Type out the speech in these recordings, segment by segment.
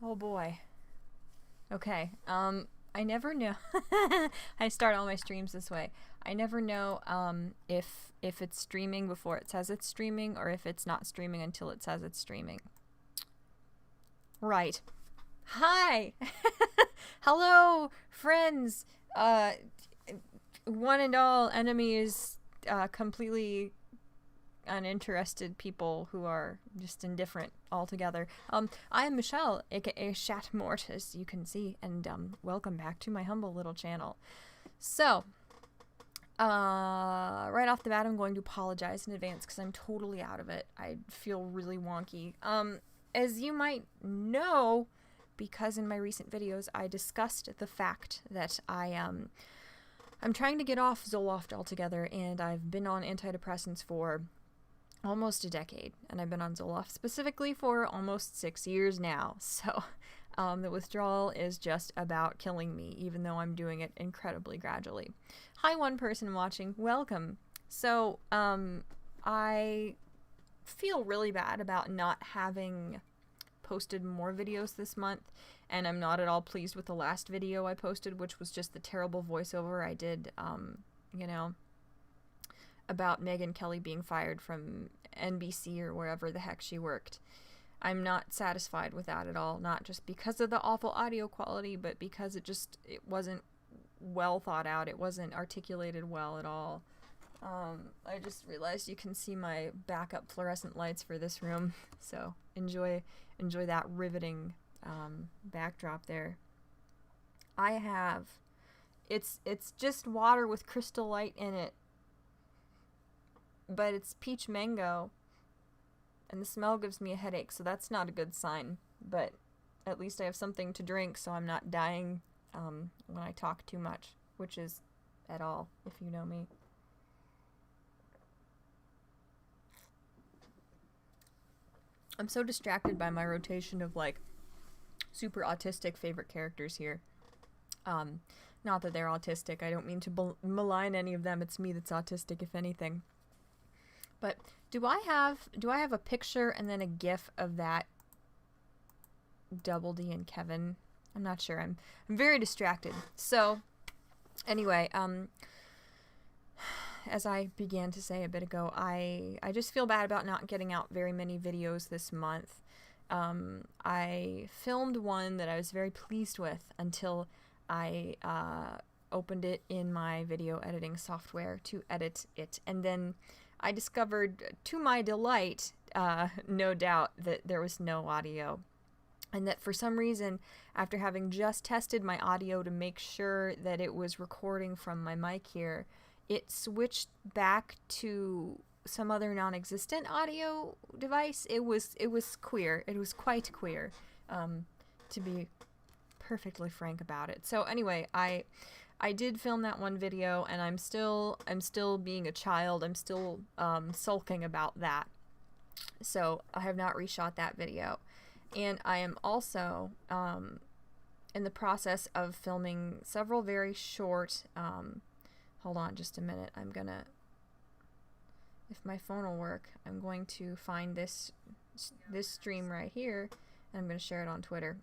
Oh boy. Okay. I never know. I start all my streams this way. I never know if it's streaming before it says it's streaming, or if it's not streaming until it says it's streaming. Right. Hi. Hello, friends. One and all enemies, completely uninterested people who are just indifferent altogether. I am Michelle, aka Chat-Mort, as you can see, and welcome back to my humble little channel. So, right off the bat, I'm going to apologize in advance because I'm totally out of it. I feel really wonky. As you might know, because in my recent videos I discussed the fact that I'm trying to get off Zoloft altogether, and I've been on antidepressants for almost a decade, and I've been on Zoloft specifically for almost 6 years now, so the withdrawal is just about killing me, even though I'm doing it incredibly gradually. Hi, one person watching, welcome. So, I feel really bad about not having posted more videos this month, and I'm not at all pleased with the last video I posted, which was just the terrible voiceover I did, you know, about Megyn Kelly being fired from NBC or wherever the heck she worked. I'm not satisfied with that at all, not just because of the awful audio quality, but because it wasn't well thought out. It wasn't articulated well at all. I just realized you can see my backup fluorescent lights for this room, so enjoy that riveting backdrop there. It's just water with crystal light in it, but it's peach mango, and the smell gives me a headache, so that's not a good sign. But at least I have something to drink, so I'm not dying when I talk too much, which is at all, if you know me. I'm so distracted by my rotation of, like, super autistic favorite characters here. Not that they're autistic. I don't mean to malign any of them. It's me that's autistic, if anything. But do I have a picture and then a GIF of that Double D and Kevin? I'm not sure. I'm very distracted. So, anyway, as I began to say a bit ago, I just feel bad about not getting out very many videos this month. I filmed one that I was very pleased with until I opened it in my video editing software to edit it, and then I discovered, to my delight, no doubt, that there was no audio. And that for some reason, after having just tested my audio to make sure that it was recording from my mic here, it switched back to some other non-existent audio device. It was queer. It was quite queer, to be perfectly frank about it. So anyway, I did film that one video, and I'm still being a child. I'm still sulking about that. So I have not reshot that video. And I am also in the process of filming several very short, hold on just a minute, I'm gonna, if my phone will work, I'm going to find this stream right here, and I'm gonna share it on Twitter.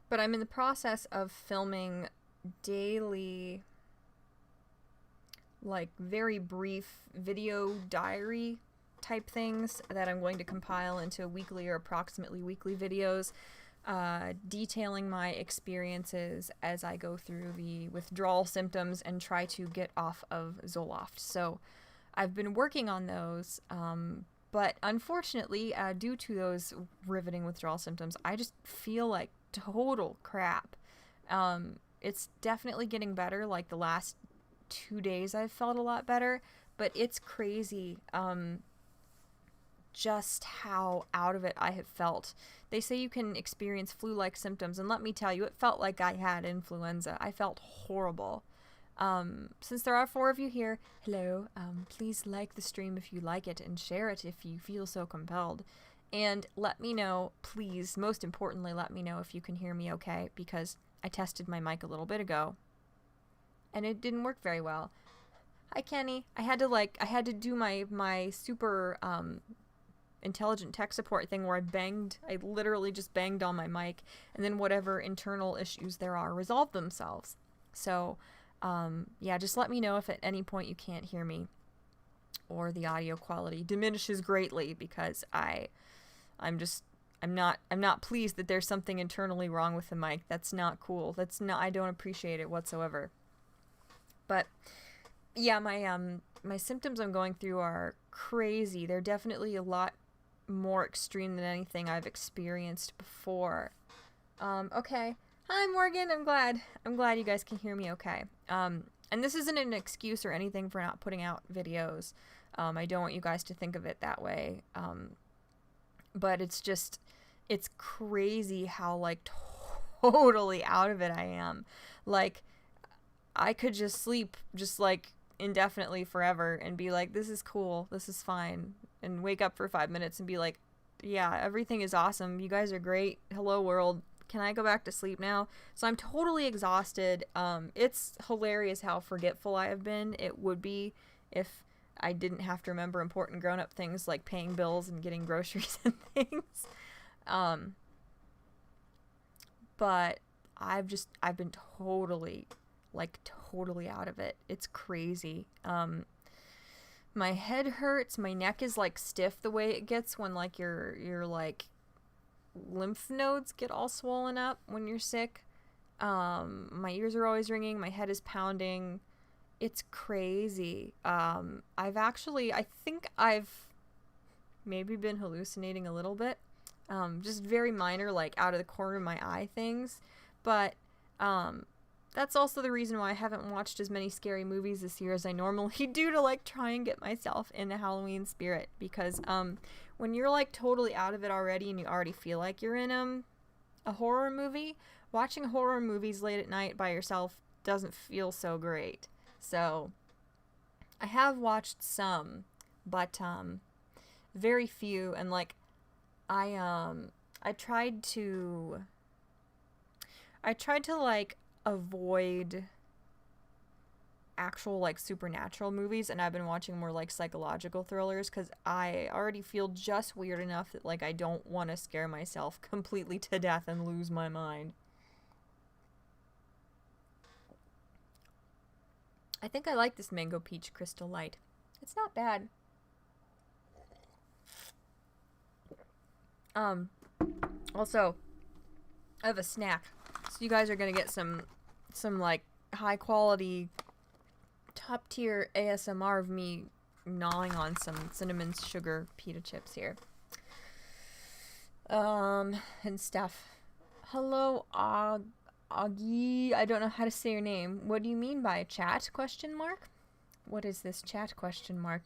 But I'm in the process of filming daily, like, very brief video diary type things that I'm going to compile into weekly or approximately weekly videos, detailing my experiences as I go through the withdrawal symptoms and try to get off of Zoloft. So I've been working on those, but unfortunately, due to those riveting withdrawal symptoms, I just feel like total crap. It's definitely getting better. Like, the last 2 days I've felt a lot better, but it's crazy just how out of it I have felt. They say you can experience flu-like symptoms, and let me tell you, it felt like I had influenza. I felt horrible. Since there are 4 of you here, hello, please like the stream if you like it, and share it if you feel so compelled. And let me know, please, most importantly, let me know if you can hear me okay, because I tested my mic a little bit ago, and it didn't work very well. Hi, Kenny. I had to do my super intelligent tech support thing where I literally just banged on my mic, and then whatever internal issues there are resolved themselves. So, yeah, just let me know if at any point you can't hear me or the audio quality diminishes greatly, because I'm not pleased that there's something internally wrong with the mic. That's not cool. I don't appreciate it whatsoever. But yeah, my symptoms I'm going through are crazy. They're definitely a lot more extreme than anything I've experienced before. Okay. Hi, Morgan. I'm glad you guys can hear me okay. And this isn't an excuse or anything for not putting out videos. I don't want you guys to think of it that way. But it's crazy how, like, totally out of it I am. Like, I could just sleep just, like, indefinitely forever and be like, this is cool, this is fine, and wake up for 5 minutes and be like, yeah, everything is awesome, you guys are great, hello world, can I go back to sleep now? So I'm totally exhausted. It's hilarious how forgetful I have been. It would be if I didn't have to remember important grown-up things like paying bills and getting groceries and things. But I've been totally out of it. It's crazy. My head hurts, my neck is like stiff the way it gets when like your like lymph nodes get all swollen up when you're sick. My ears are always ringing, my head is pounding. It's crazy. I think I've maybe been hallucinating a little bit. Just very minor, like out of the corner of my eye things. But that's also the reason why I haven't watched as many scary movies this year as I normally do, to like try and get myself in the Halloween spirit, because when you're like totally out of it already and you already feel like you're in a horror movie, watching horror movies late at night by yourself doesn't feel so great. So I have watched some, but very few, and like I tried to like avoid actual like supernatural movies, and I've been watching more like psychological thrillers, because I already feel just weird enough that like I don't want to scare myself completely to death and lose my mind. I think I like this Mango Peach Crystal Light. It's not bad. Also, I have a snack, so you guys are gonna get some like high quality, top tier ASMR of me gnawing on some cinnamon sugar pita chips here. And stuff. Hello, Augie. I don't know how to say your name. What do you mean by chat? ? What is this chat ?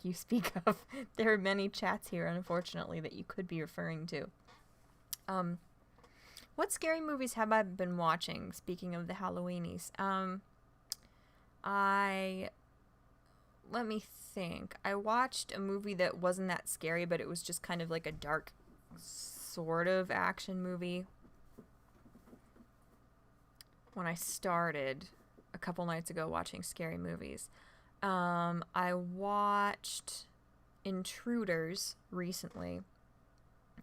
You speak of? There are many chats here, unfortunately, that you could be referring to. What scary movies have I been watching, speaking of the Halloweenies? Let me think. I watched a movie that wasn't that scary, but it was just kind of like a dark sort of action movie when I started a couple nights ago watching scary movies. I watched Intruders recently.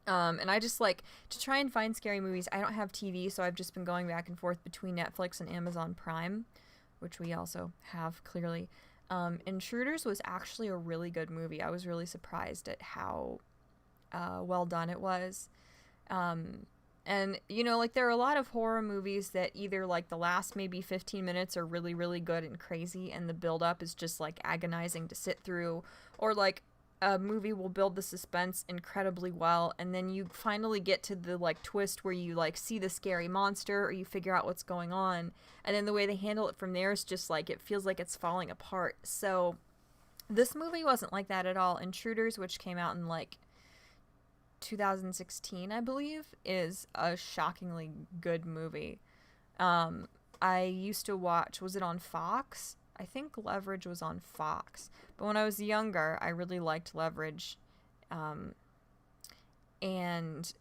And I just like to try and find scary movies. I don't have TV, so I've just been going back and forth between Netflix and Amazon Prime, which we also have, clearly. Intruders was actually a really good movie. I was really surprised at how well done it was. And, you know, like, there are a lot of horror movies that either, like, the last maybe 15 minutes are really, really good and crazy, and the build-up is just, like, agonizing to sit through, or, like, a movie will build the suspense incredibly well, and then you finally get to the, like, twist where you, like, see the scary monster, or you figure out what's going on, and then the way they handle it from there is just, like, it feels like it's falling apart. So, this movie wasn't like that at all. Intruders, which came out in, like, 2016, I believe, is a shockingly good movie. I used to watch, was it on Fox? I think Leverage was on Fox. But when I was younger, I really liked Leverage. And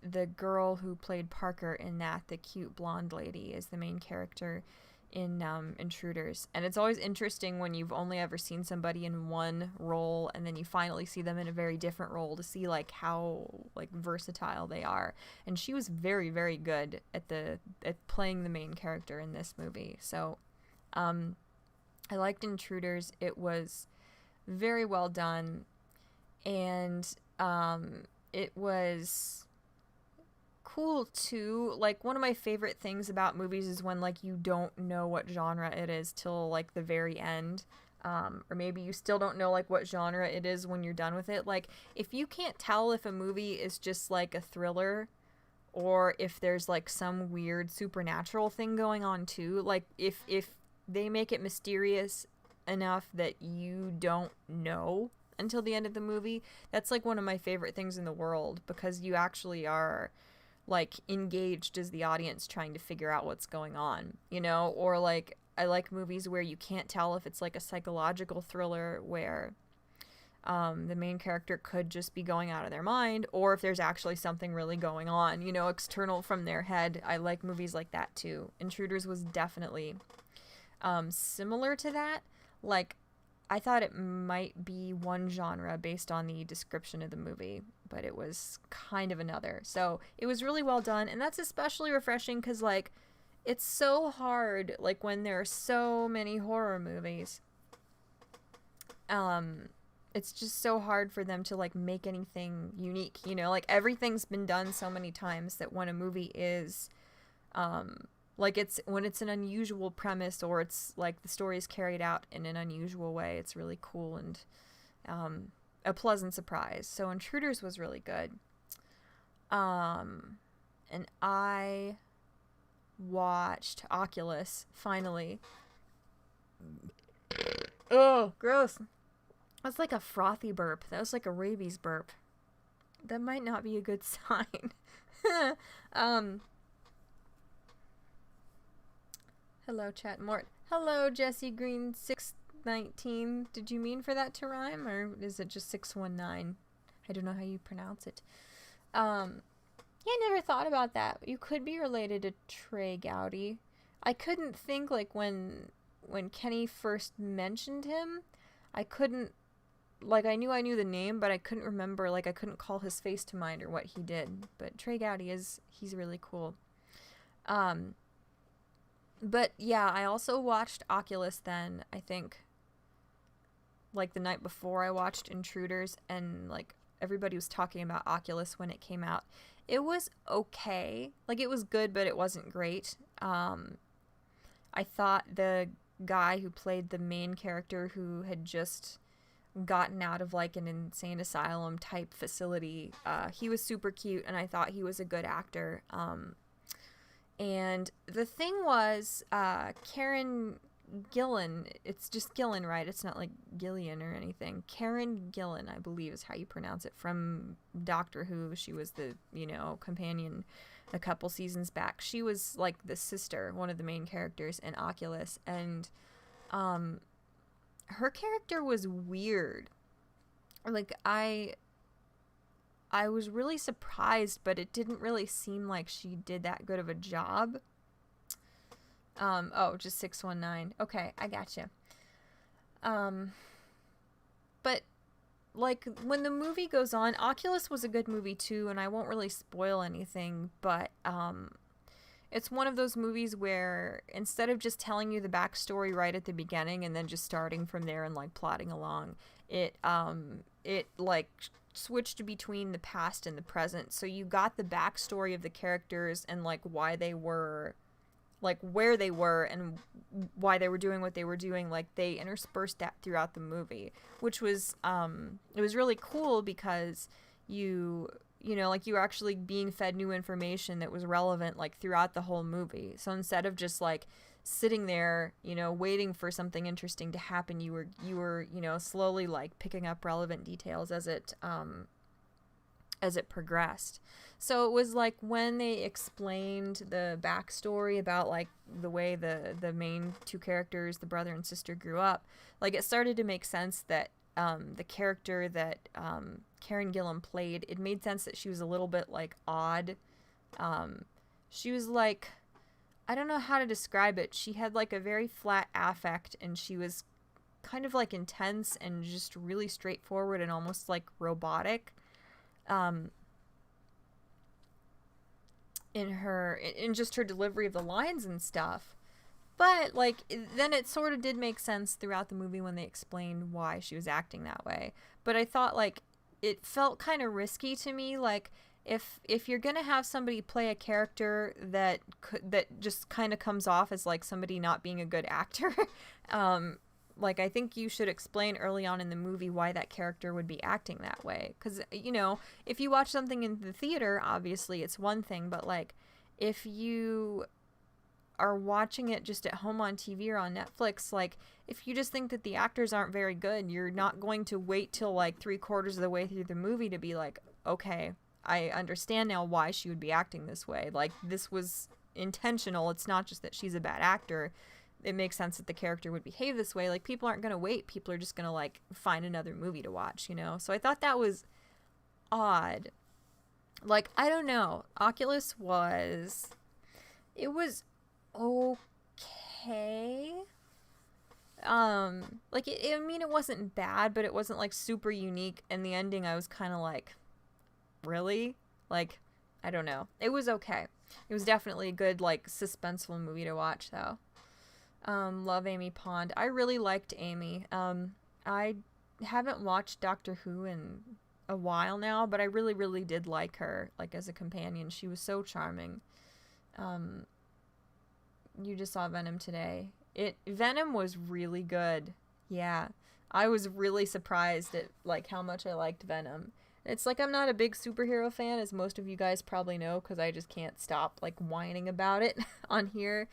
the girl who played Parker in that, the cute blonde lady, is the main character in Intruders. And it's always interesting when you've only ever seen somebody in one role and then you finally see them in a very different role to see like how like versatile they are. And she was very, very good at playing the main character in this movie. So I liked Intruders. It was very well done, and it was cool too. Like, one of my favorite things about movies is when like you don't know what genre it is till like the very end, or maybe you still don't know like what genre it is when you're done with it. Like, if you can't tell if a movie is just like a thriller or if there's like some weird supernatural thing going on too, like if they make it mysterious enough that you don't know until the end of the movie, that's like one of my favorite things in the world, because you actually are like engaged as the audience trying to figure out what's going on, you know? Or like, I like movies where you can't tell if it's like a psychological thriller where the main character could just be going out of their mind, or if there's actually something really going on, you know, external from their head. I like movies like that too. Intruders was definitely similar to that. Like, I thought it might be one genre based on the description of the movie, but it was kind of another. So it was really well done, and that's especially refreshing because, like, it's so hard, like, when there are so many horror movies. It's just so hard for them to, like, make anything unique, you know? Like, everything's been done so many times that when a movie is, like, when it's an unusual premise, or it's like the story is carried out in an unusual way, it's really cool and a pleasant surprise. So Intruders was really good. And I watched Oculus finally. Oh, gross. That's like a frothy burp. That was like a rabies burp. That might not be a good sign. Hello, Chat-Mort. Hello, Jesse Green 619. Did you mean for that to rhyme, or is it just 619? I don't know how you pronounce it. Yeah, I never thought about that. You could be related to Trey Gowdy. I couldn't think, like, when Kenny first mentioned him, I couldn't, like, I knew the name, but I couldn't remember, like, I couldn't call his face to mind or what he did. But Trey Gowdy he's really cool. But yeah, I also watched Oculus then, I think, like, the night before I watched Intruders, and, like, everybody was talking about Oculus when it came out. It was okay. Like, it was good, but it wasn't great. I thought the guy who played the main character, who had just gotten out of, like, an insane asylum type facility, he was super cute, and I thought he was a good actor. And the thing was, Karen Gillan, it's just Gillan, right? It's not like Gillian or anything. Karen Gillan, I believe is how you pronounce it, from Doctor Who. She was the, you know, companion a couple seasons back. She was like the sister, one of the main characters in Oculus, and her character was weird. Like, I was really surprised, but it didn't really seem like she did that good of a job. Oh, just 619. Okay, I gotcha. But, like, when the movie goes on, Oculus was a good movie too, and I won't really spoil anything, but, it's one of those movies where instead of just telling you the backstory right at the beginning and then just starting from there and, like, plotting along, it like, switched between the past and the present, so you got the backstory of the characters and, like, why they were, like, where they were and why they were doing what they were doing. Like, they interspersed that throughout the movie, which was it was really cool, because you know, like, you were actually being fed new information that was relevant, like, throughout the whole movie. So instead of just, like, sitting there, you know, waiting for something interesting to happen, you were, you know, slowly, like, picking up relevant details as it progressed. So it was like when they explained the backstory about, like, the way the main two characters, the brother and sister, grew up, like, it started to make sense that the character that Karen Gillan played, it made sense that she was a little bit, like, odd. She was, like, I don't know how to describe it. She had like a very flat affect, and she was kind of like intense and just really straightforward and almost like robotic. In just her delivery of the lines and stuff. But like then it sort of did make sense throughout the movie when they explained why she was acting that way. But I thought like it felt kind of risky to me, like if you're going to have somebody play a character that just kind of comes off as like somebody not being a good actor, like I think you should explain early on in the movie why that character would be acting that way. Because, you know, if you watch something in the theater, obviously it's one thing, but like if you are watching it just at home on TV or on Netflix, like if you just think that the actors aren't very good, you're not going to wait till like 3/4 of the way through the movie to be like, okay, I understand now why she would be acting this way. Like this was intentional. It's not just that she's a bad actor. It makes sense that the character would behave this way. Like people aren't going to wait. People are just going to like find another movie to watch, you know? So I thought that was odd. Like, I don't know. Oculus was, it was okay. Like I mean, it wasn't bad, but it wasn't like super unique. And the ending, I was kind of like, really? Like, I don't know. It was okay. It was definitely a good like suspenseful movie to watch though. Love Amy Pond. I really liked Amy. I haven't watched Doctor Who in a while now, but I really, really did like her, like as a companion. She was so charming. You just saw Venom today. Venom was really good. Yeah. I was really surprised at like how much I liked Venom. It's like I'm not a big superhero fan, as most of you guys probably know, because I just can't stop like whining about it on here.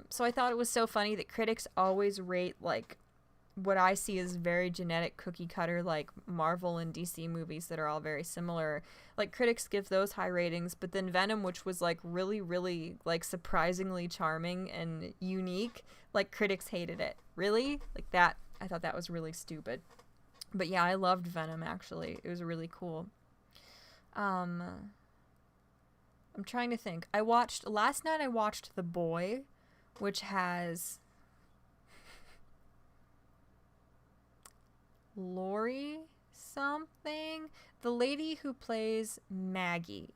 So I thought it was so funny that critics always rate like what I see as very genetic cookie cutter like Marvel and DC movies that are all very similar. Like critics give those high ratings, but then Venom, which was like really, really like surprisingly charming and unique, like critics hated it. Really? Like that, I thought that was really stupid. But yeah, I loved Venom actually. It was really cool. I'm trying to think. Last night I watched The Boy, which has Lori something. The lady who plays Maggie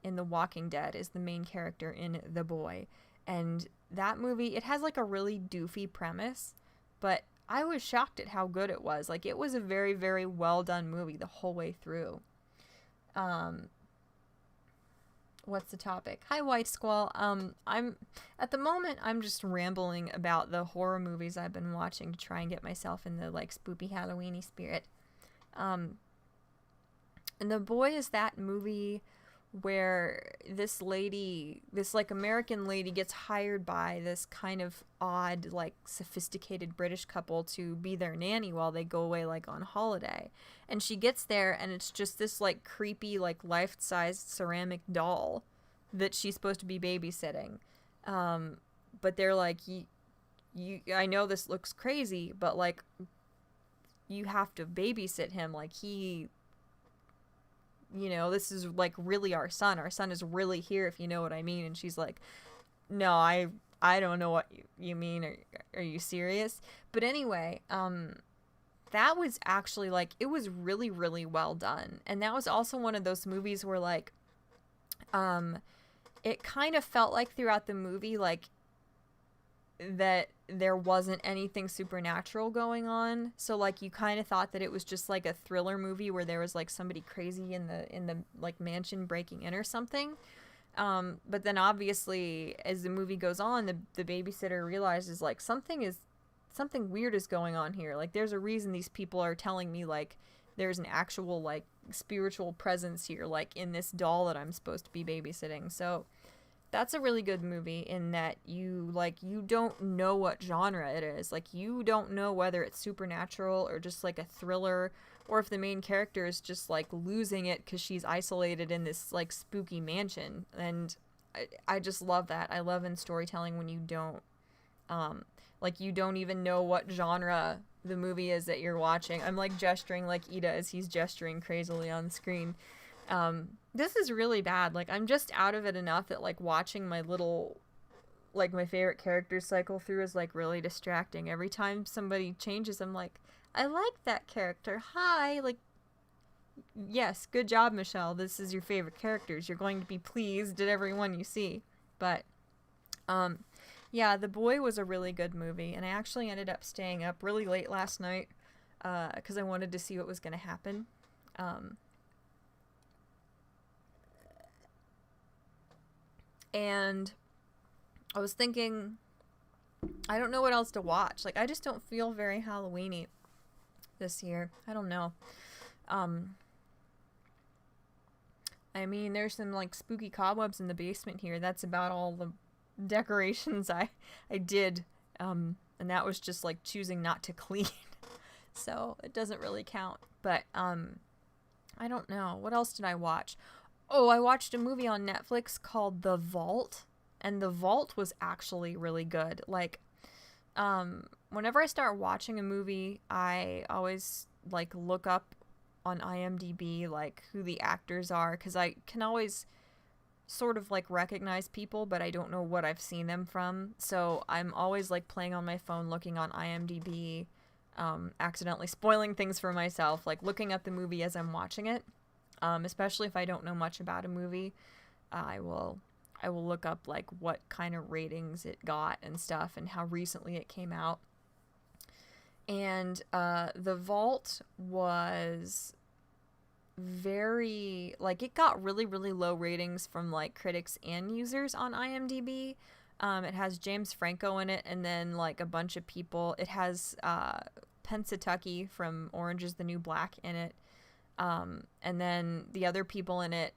in The Walking Dead is the main character in The Boy. And that movie, it has like a really doofy premise, but I was shocked at how good it was. Like it was a very, very well done movie the whole way through. What's the topic? Hi, White Squall. I'm at the moment I'm just rambling about the horror movies I've been watching to try and get myself in the like spoopy Halloweeny spirit. And The Boy is that movie where this like American lady gets hired by this kind of odd, like sophisticated British couple to be their nanny while they go away like on holiday. And she gets there and it's just this like creepy, like life-sized ceramic doll that she's supposed to be babysitting. But they're like, I know this looks crazy, but like you have to babysit him. Like this is like really our son. Our son is really here, if you know what I mean. And she's like, no, I don't know what you mean. Are you serious? But anyway, that was actually like, it was really, really well done. And that was also one of those movies where like, it kind of felt like throughout the movie, like that there wasn't anything supernatural going on. So like you kind of thought that it was just like a thriller movie where there was like somebody crazy in the like mansion breaking in or something. But then obviously as the movie goes on, the babysitter realizes like something weird is going on here. Like there's a reason these people are telling me like there's an actual like spiritual presence here, like in this doll that I'm supposed to be babysitting. So that's a really good movie in that you don't know what genre it is. Like you don't know whether it's supernatural or just like a thriller, or if the main character is just like losing it because she's isolated in this like spooky mansion. And I just love that. I love in storytelling when you don't you don't even know what genre the movie is that you're watching. I'm like gesturing like Ida as he's gesturing crazily on screen. This is really bad. Like I'm just out of it enough that like watching my little like my favorite characters cycle through is like really distracting. Every time somebody changes, I'm like, I like that character. Hi, like, yes, good job, Michelle. This is your favorite characters. You're going to be pleased at everyone you see. But, yeah, The Boy was a really good movie, and I actually ended up staying up really late last night because I wanted to see what was going to happen. And I was thinking, I don't know what else to watch. Like, I just don't feel very Halloween-y this year. I don't know. I mean, there's some, like, spooky cobwebs in the basement here. That's about all the decorations I did. And that was just, like, choosing not to clean. So, it doesn't really count. But, I don't know. What else did I watch? Oh, I watched a movie on Netflix called The Vault. And The Vault was actually really good. Like, whenever I start watching a movie, I always, like, look up on IMDb, like, who the actors are, because I can always sort of, like, recognize people, but I don't know what I've seen them from. So I'm always, like, playing on my phone, looking on IMDb, accidentally spoiling things for myself, like, looking at the movie as I'm watching it. Especially if I don't know much about a movie, I will look up, like, what kind of ratings it got and stuff and how recently it came out. And The Vault was very, like, it got really, really low ratings from, like, critics and users on IMDb. It has James Franco in it, and then, like, a bunch of people. It has Pennsatucky from Orange is the New Black in it. And then the other people in it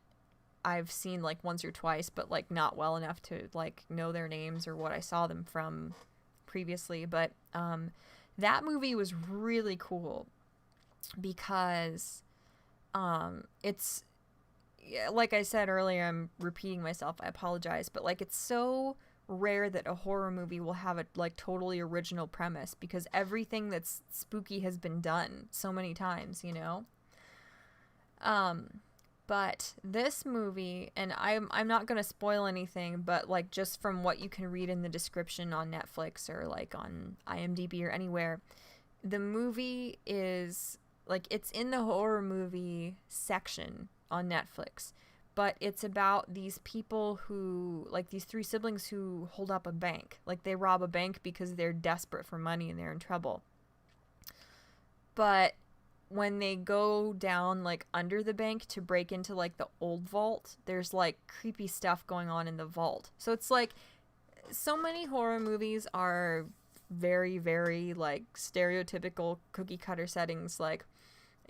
I've seen, like, once or twice, but, like, not well enough to, like, know their names or what I saw them from previously. But that movie was really cool because it's, like I said earlier, I'm repeating myself, I apologize, but, like, it's so rare that a horror movie will have a, like, totally original premise, because everything that's spooky has been done so many times, you know? But this movie, and I'm not going to spoil anything, but, like, just from what you can read in the description on Netflix or, like, on IMDb or anywhere, the movie is, like, it's in the horror movie section on Netflix, but it's about these people who, like, these three siblings who hold up a bank. Like, they rob a bank because they're desperate for money and they're in trouble. But when they go down, like, under the bank to break into, like, the old vault, there's, like, creepy stuff going on in the vault. So it's, like, so many horror movies are very, very, like, stereotypical cookie cutter settings, like,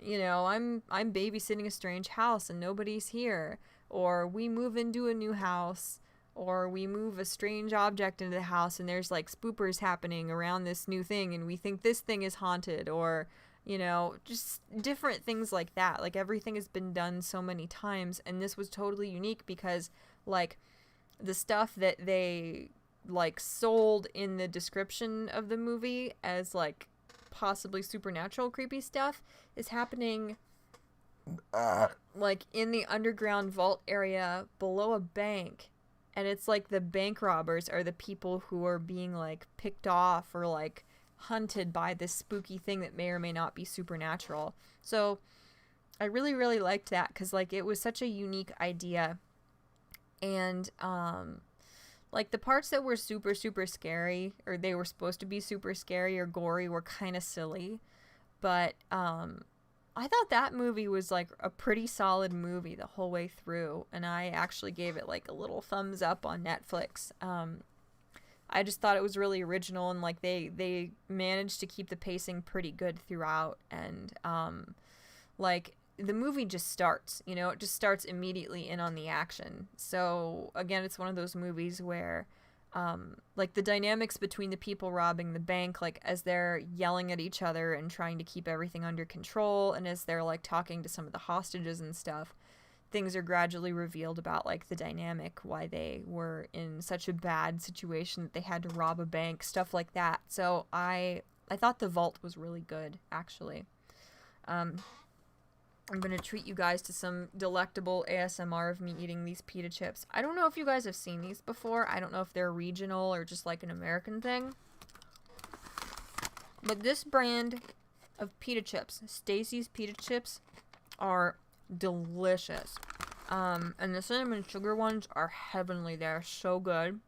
you know, I'm babysitting a strange house and nobody's here, or we move into a new house, or we move a strange object into the house and there's, like, spoopers happening around this new thing and we think this thing is haunted, or, you know, just different things like that. Like, everything has been done so many times, and this was totally unique because, like, the stuff that they, like, sold in the description of the movie as, like, possibly supernatural creepy stuff is happening, like, in the underground vault area below a bank, and it's, like, the bank robbers are the people who are being, like, picked off or, like, hunted by this spooky thing that may or may not be supernatural. So I really, really liked that because, like, it was such a unique idea. And like, the parts that were super, super scary, or they were supposed to be super scary or gory, were kind of silly. But I thought that movie was, like, a pretty solid movie the whole way through, and I actually gave it, like, a little thumbs up on Netflix. I just thought it was really original, and, like, they managed to keep the pacing pretty good throughout, and like, the movie just starts, you know, it just starts immediately in on the action. So again, it's one of those movies where like, the dynamics between the people robbing the bank, like, as they're yelling at each other and trying to keep everything under control, and as they're, like, talking to some of the hostages and stuff, things are gradually revealed about, like, the dynamic, why they were in such a bad situation that they had to rob a bank, stuff like that. So I thought The Vault was really good, actually. I'm gonna treat you guys to some delectable ASMR of me eating these pita chips. I don't know if you guys have seen these before. I don't know if they're regional or just like an American thing. But this brand of pita chips, Stacy's pita chips, are delicious. And the cinnamon sugar ones are heavenly. They're so good.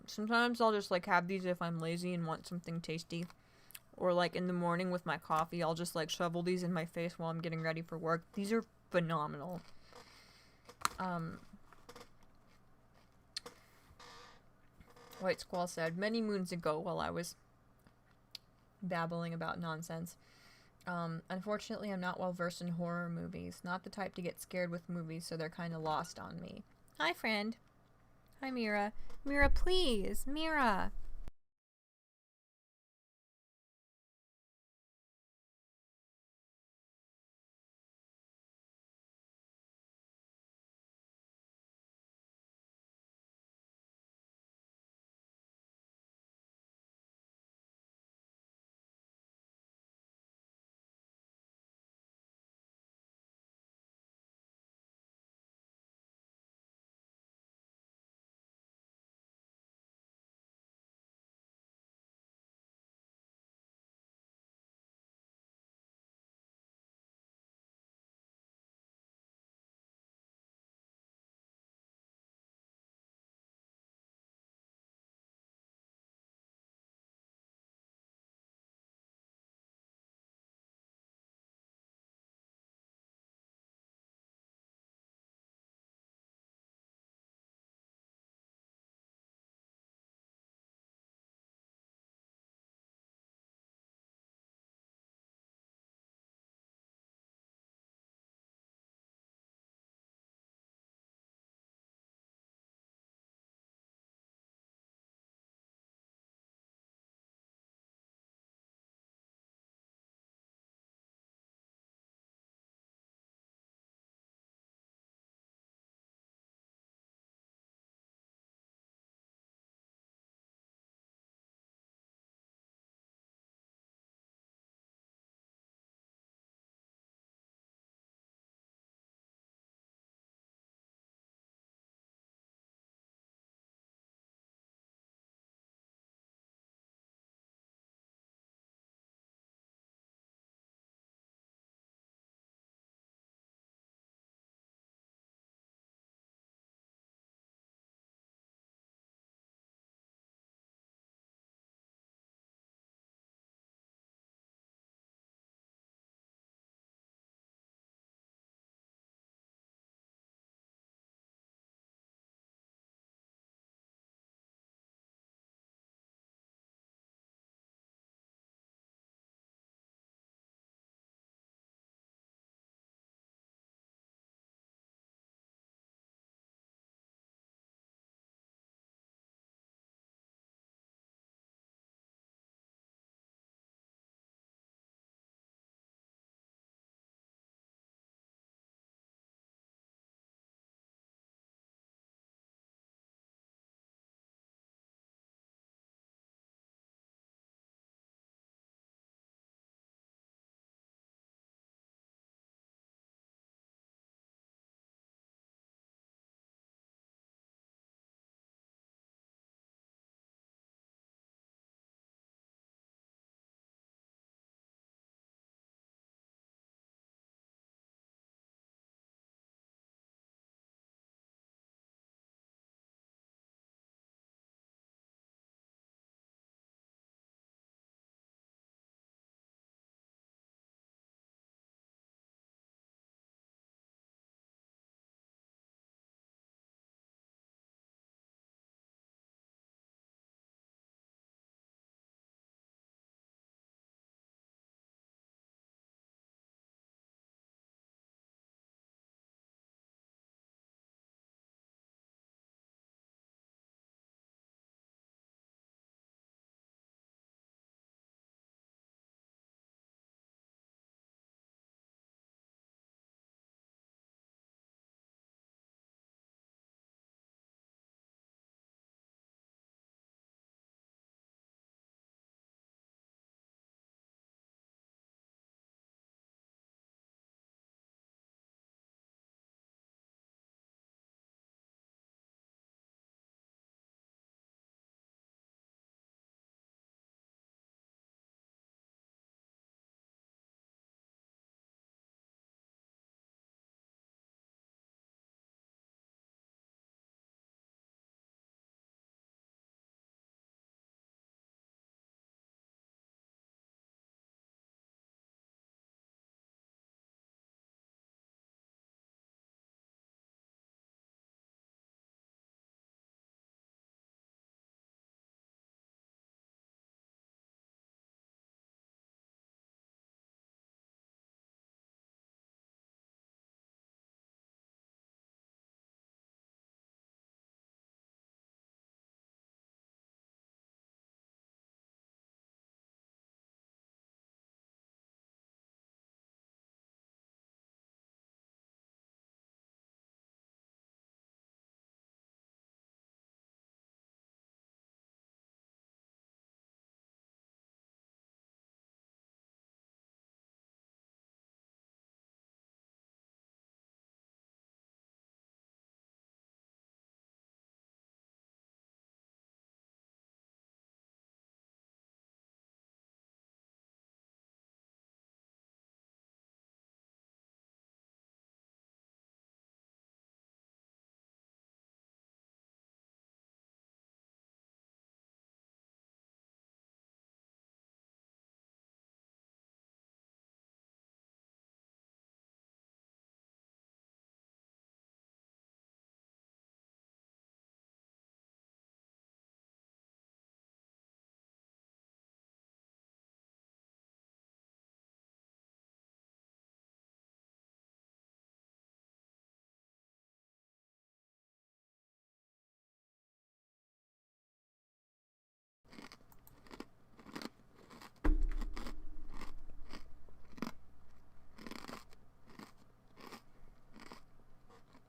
Sometimes I'll just like have these if I'm lazy and want something tasty. Or like in the morning with my coffee, I'll just like shovel these in my face while I'm getting ready for work. These are phenomenal. White Squall said, many moons ago while I was babbling about nonsense. Unfortunately, I'm not well versed in horror movies. Not the type to get scared with movies, so they're kind of lost on me. Hi, friend. Hi, Mira. Mira, please. Mira.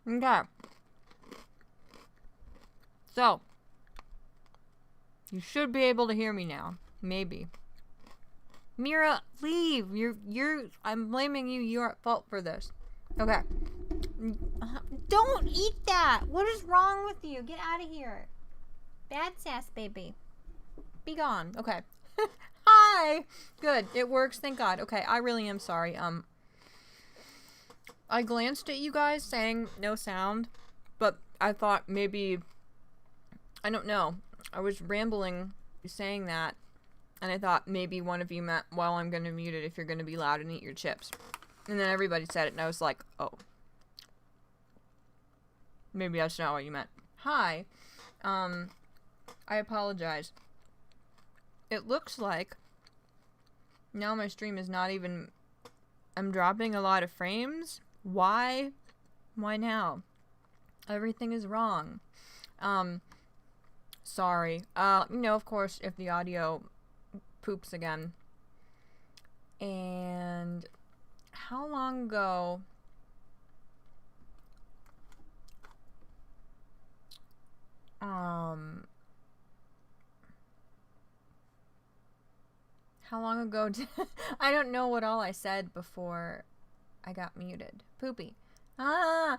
Okay. So, you should be able to hear me now. Maybe. Mira, leave. I'm blaming you. You're at fault for this. Okay. Don't eat that. What is wrong with you? Get out of here. Bad sass, baby. Be gone. Okay. Hi. Good. It works. Thank God. Okay. I really am sorry. I glanced at you guys saying no sound, but I thought maybe, I don't know. I was rambling saying that, and I thought maybe one of you meant, well, I'm going to mute it if you're going to be loud and eat your chips. And then everybody said it, and I was like, oh. Maybe that's not what you meant. Hi. I apologize. It looks like now my stream is not even... I'm dropping a lot of frames. Why? Why now? Everything is wrong. Sorry. Of course, if the audio poops again. And how long ago... How long ago did... I don't know what all I said before I got muted. Poopy. Oh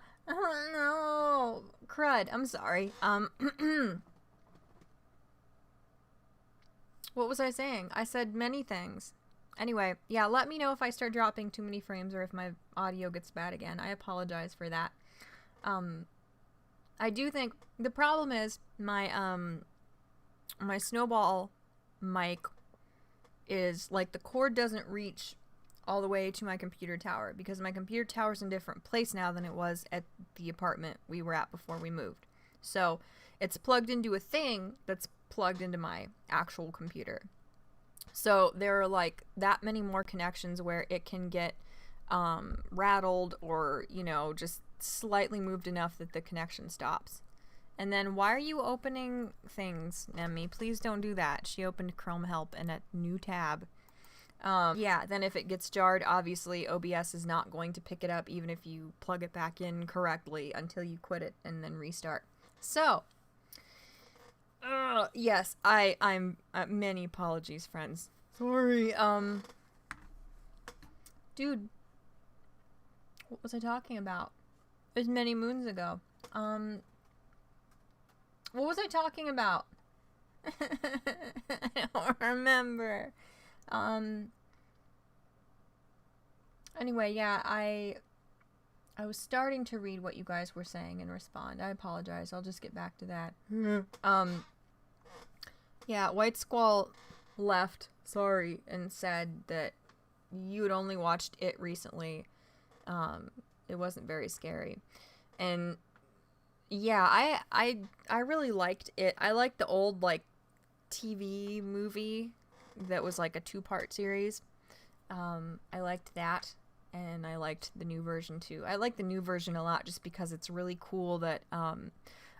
no. Crud. I'm sorry. What was I saying? I said many things. Anyway, yeah, let me know if I start dropping too many frames or if my audio gets bad again. I apologize for that. I do think the problem is my my snowball mic is like the cord doesn't reach all the way to my computer tower because my computer tower's in a different place now than it was at the apartment we were at before we moved. So it's plugged into a thing that's plugged into my actual computer. So there are like that many more connections where it can get rattled or, just slightly moved enough that the connection stops. And then why are you opening things, Nemi? Please don't do that. She opened Chrome Help and a new tab. Yeah, then if it gets jarred, obviously OBS is not going to pick it up even if you plug it back in correctly until you quit it and then restart. So, yes, I'm many apologies, friends. Sorry, dude, what was I talking about? It was many moons ago. What was I talking about? I don't remember. Anyway, yeah, I was starting to read what you guys were saying and respond. I apologize. I'll just get back to that. Yeah, White Squall left, sorry, and said that you had only watched it recently. It wasn't very scary. And yeah, I really liked it. I liked the old TV movie that was like a 2-part series. I liked that, and I liked the new version too. I like the new version a lot just because it's really cool that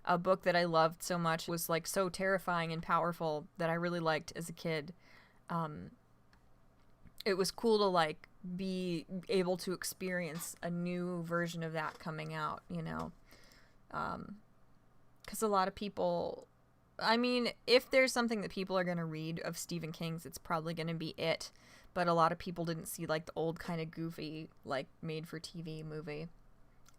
a book that I loved so much was like so terrifying and powerful that I really liked as a kid. It was cool to be able to experience a new version of that coming out, because a lot of people, I mean, if there's something that people are going to read of Stephen King's, it's probably going to be it, but a lot of people didn't see the old kind of goofy made for TV movie,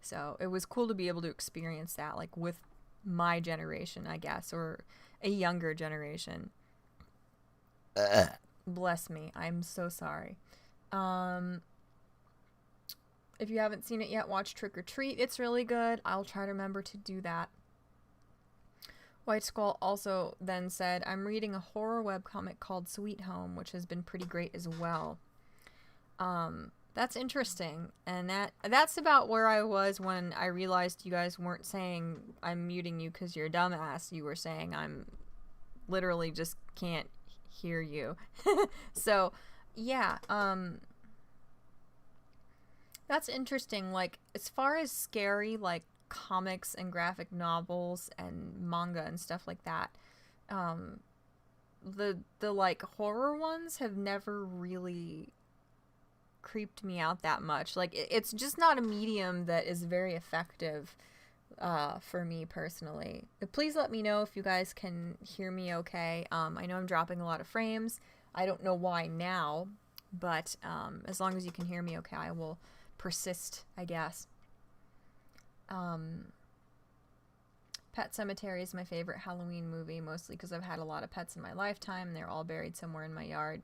so it was cool to be able to experience that with my generation, I guess, or a younger generation. Bless me, I'm so sorry. If you haven't seen it yet, watch Trick or Treat. It's really good. I'll try to remember to do that. White Squall also then said, I'm reading a horror webcomic called Sweet Home, which has been pretty great as well. That's interesting. And that's about where I was when I realized you guys weren't saying I'm muting you because you're a dumbass. You were saying I'm literally just can't hear you. So, yeah, that's interesting. As far as scary, comics and graphic novels and manga and stuff like that, the horror ones have never really creeped me out that much. It's just not a medium that is very effective for me personally. Please let me know if you guys can hear me okay. I know I'm dropping a lot of frames. I don't know why now, but as long as you can hear me okay, I will persist, I guess. Pet Sematary is my favorite Halloween movie, mostly because I've had a lot of pets in my lifetime and they're all buried somewhere in my yard.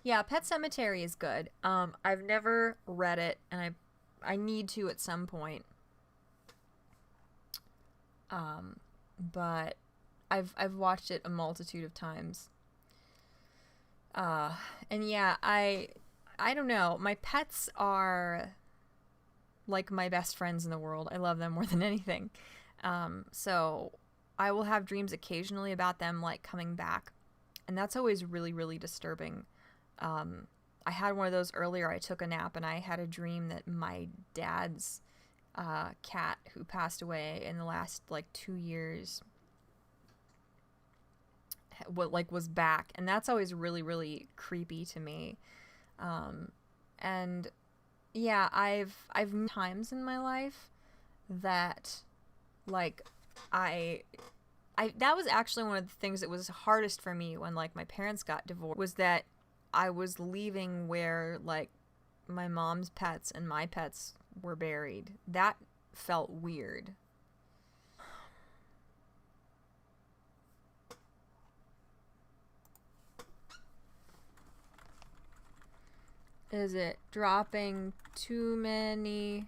Yeah, Pet Sematary is good. I've never read it, and I need to at some point. But I've watched it a multitude of times. And yeah, I don't know. My pets are like my best friends in the world. I love them more than anything. So I will have dreams occasionally about them like coming back, and that's always really, really disturbing. I had one of those earlier. I took a nap and I had a dream that my dad's cat, who passed away in the last like 2 years, was back, and that's always really, really creepy to me. And yeah, I've times in my life that like I that was actually one of the things that was hardest for me when like my parents got divorced, was that I was leaving where like my mom's pets and my pets were buried. That felt weird. Is it dropping too many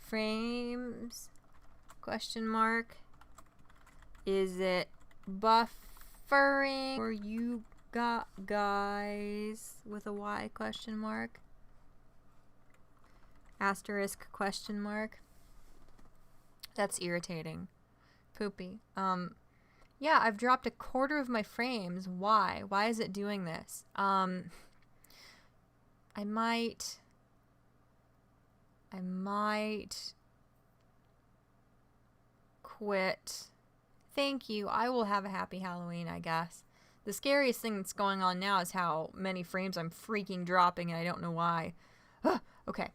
frames? Question mark. Is it buffering for you guys with a Y question mark? Asterisk question mark. That's irritating. Poopy. Yeah, I've dropped 1/4 of my frames. Why? Why is it doing this? I might quit. Thank you. I will have a happy Halloween, I guess. The scariest thing that's going on now is how many frames I'm freaking dropping, and I don't know why. Okay.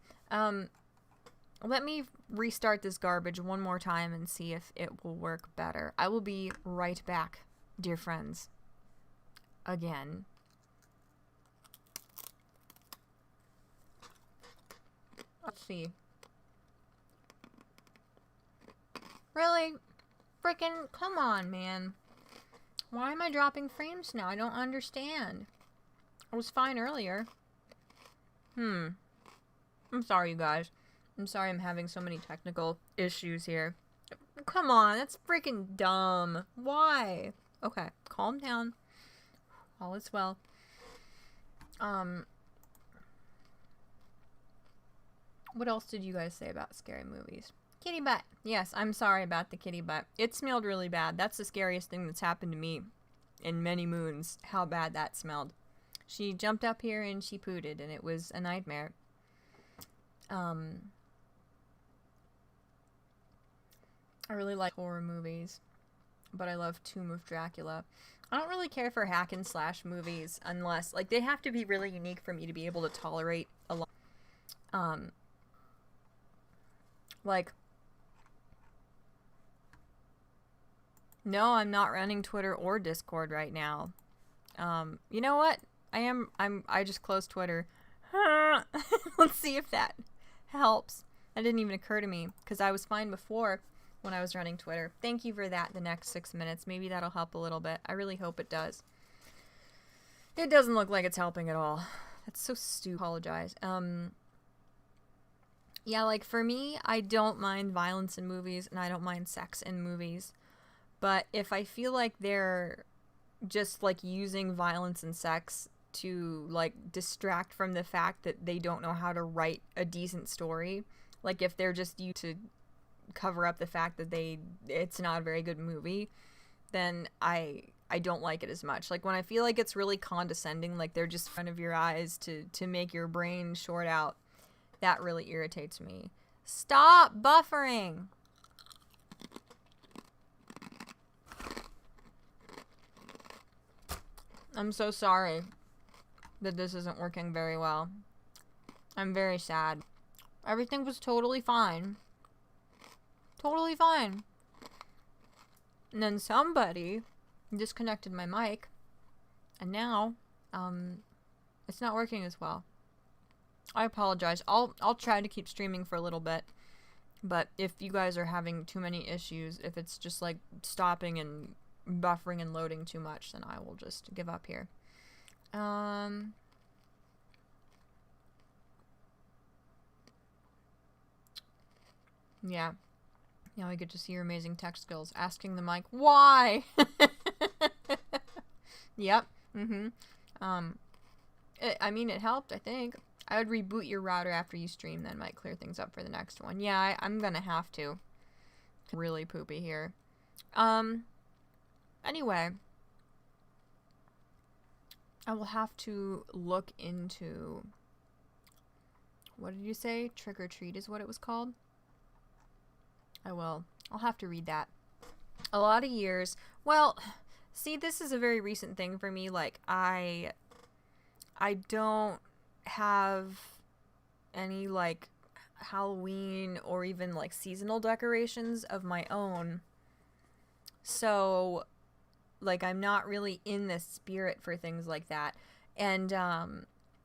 Let me restart this garbage one more time and see if it will work better. I will be right back, dear friends. Again. Let's see. Really? Frickin' come on, man. Why am I dropping frames now? I don't understand. I was fine earlier. I'm sorry, you guys. I'm sorry I'm having so many technical issues here. Come on, that's freaking dumb. Why? Okay, calm down. All is well. What else did you guys say about scary movies? Kitty butt. Yes, I'm sorry about the kitty butt. It smelled really bad. That's the scariest thing that's happened to me in many moons, how bad that smelled. She jumped up here and she pooted, and it was a nightmare. I really like horror movies, but I love Tomb of Dracula. I don't really care for hack and slash movies unless, like, they have to be really unique for me to be able to tolerate a lot. Like, no, I'm not running Twitter or Discord right now. You know what? I just closed Twitter. Let's see if that helps. That didn't even occur to me, because I was fine before when I was running Twitter. Thank you for that, the next 6 minutes. Maybe that'll help a little bit. I really hope it does. It doesn't look like it's helping at all. That's so stupid. Apologize. Yeah, like, for me, I don't mind violence in movies, and I don't mind sex in movies. But if I feel like they're just, like, using violence and sex to, like, distract from the fact that they don't know how to write a decent story, like, if they're just used to cover up the fact that it's not a very good movie, then I don't like it as much. Like, when I feel like it's really condescending, like they're just in front of your eyes to make your brain short out, that really irritates me. Stop buffering! I'm so sorry that this isn't working very well. I'm very sad. Everything was totally fine. Totally fine. And then somebody disconnected my mic, and now, it's not working as well. I apologize. I'll try to keep streaming for a little bit, but if you guys are having too many issues, if it's just like stopping and buffering and loading too much, then I will just give up here. Yeah. Now I get to see your amazing tech skills. Asking the mic, why? Yep. I mean, it helped, I think. I would reboot your router after you stream, then might clear things up for the next one. Yeah, I'm gonna have to. Really poopy here. Anyway. I will have to look into... What did you say? Trick or Treat is what it was called? I will. I'll have to read that. A lot of years. Well, see, this is a very recent thing for me. Like, I don't have any, like, Halloween or even, like, seasonal decorations of my own. So, like, I'm not really in the spirit for things like that. And,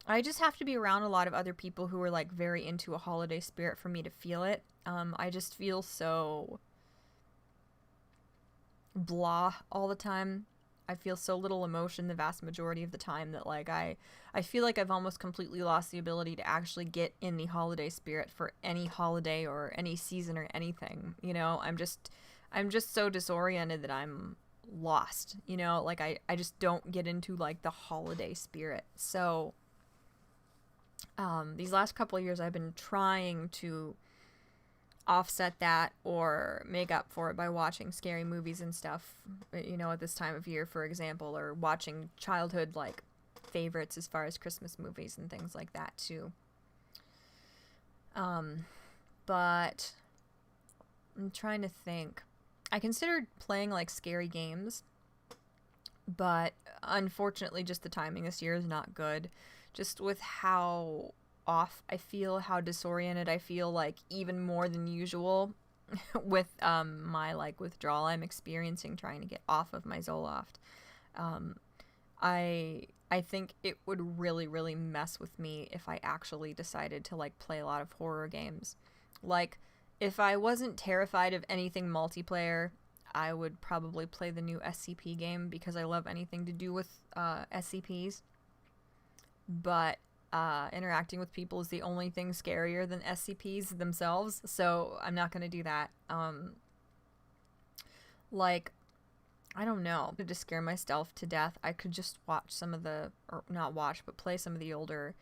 I just have to be around a lot of other people who are, like, very into a holiday spirit for me to feel it. I just feel so blah all the time. I feel so little emotion the vast majority of the time that, like, I feel like I've almost completely lost the ability to actually get in the holiday spirit for any holiday or any season or anything, you know? I'm just so disoriented that I'm lost, you know? Like, I just don't get into, like, the holiday spirit. So, these last couple of years I've been trying to offset that or make up for it by watching scary movies and stuff, you know, at this time of year, for example, or watching childhood, like, favorites as far as Christmas movies and things like that, too. But I'm trying to think. I considered playing, like, scary games, but unfortunately just the timing this year is not good. Just with how off I feel, how disoriented I feel, like, even more than usual with my, like, withdrawal I'm experiencing trying to get off of my Zoloft. I think it would really, really mess with me if I actually decided to, like, play a lot of horror games. Like, if I wasn't terrified of anything multiplayer, I would probably play the new SCP game because I love anything to do with SCPs. But interacting with people is the only thing scarier than SCPs themselves, so I'm not gonna do that. Like, I don't know. To scare myself to death, I could just watch some of the, or not watch, but play some of the older,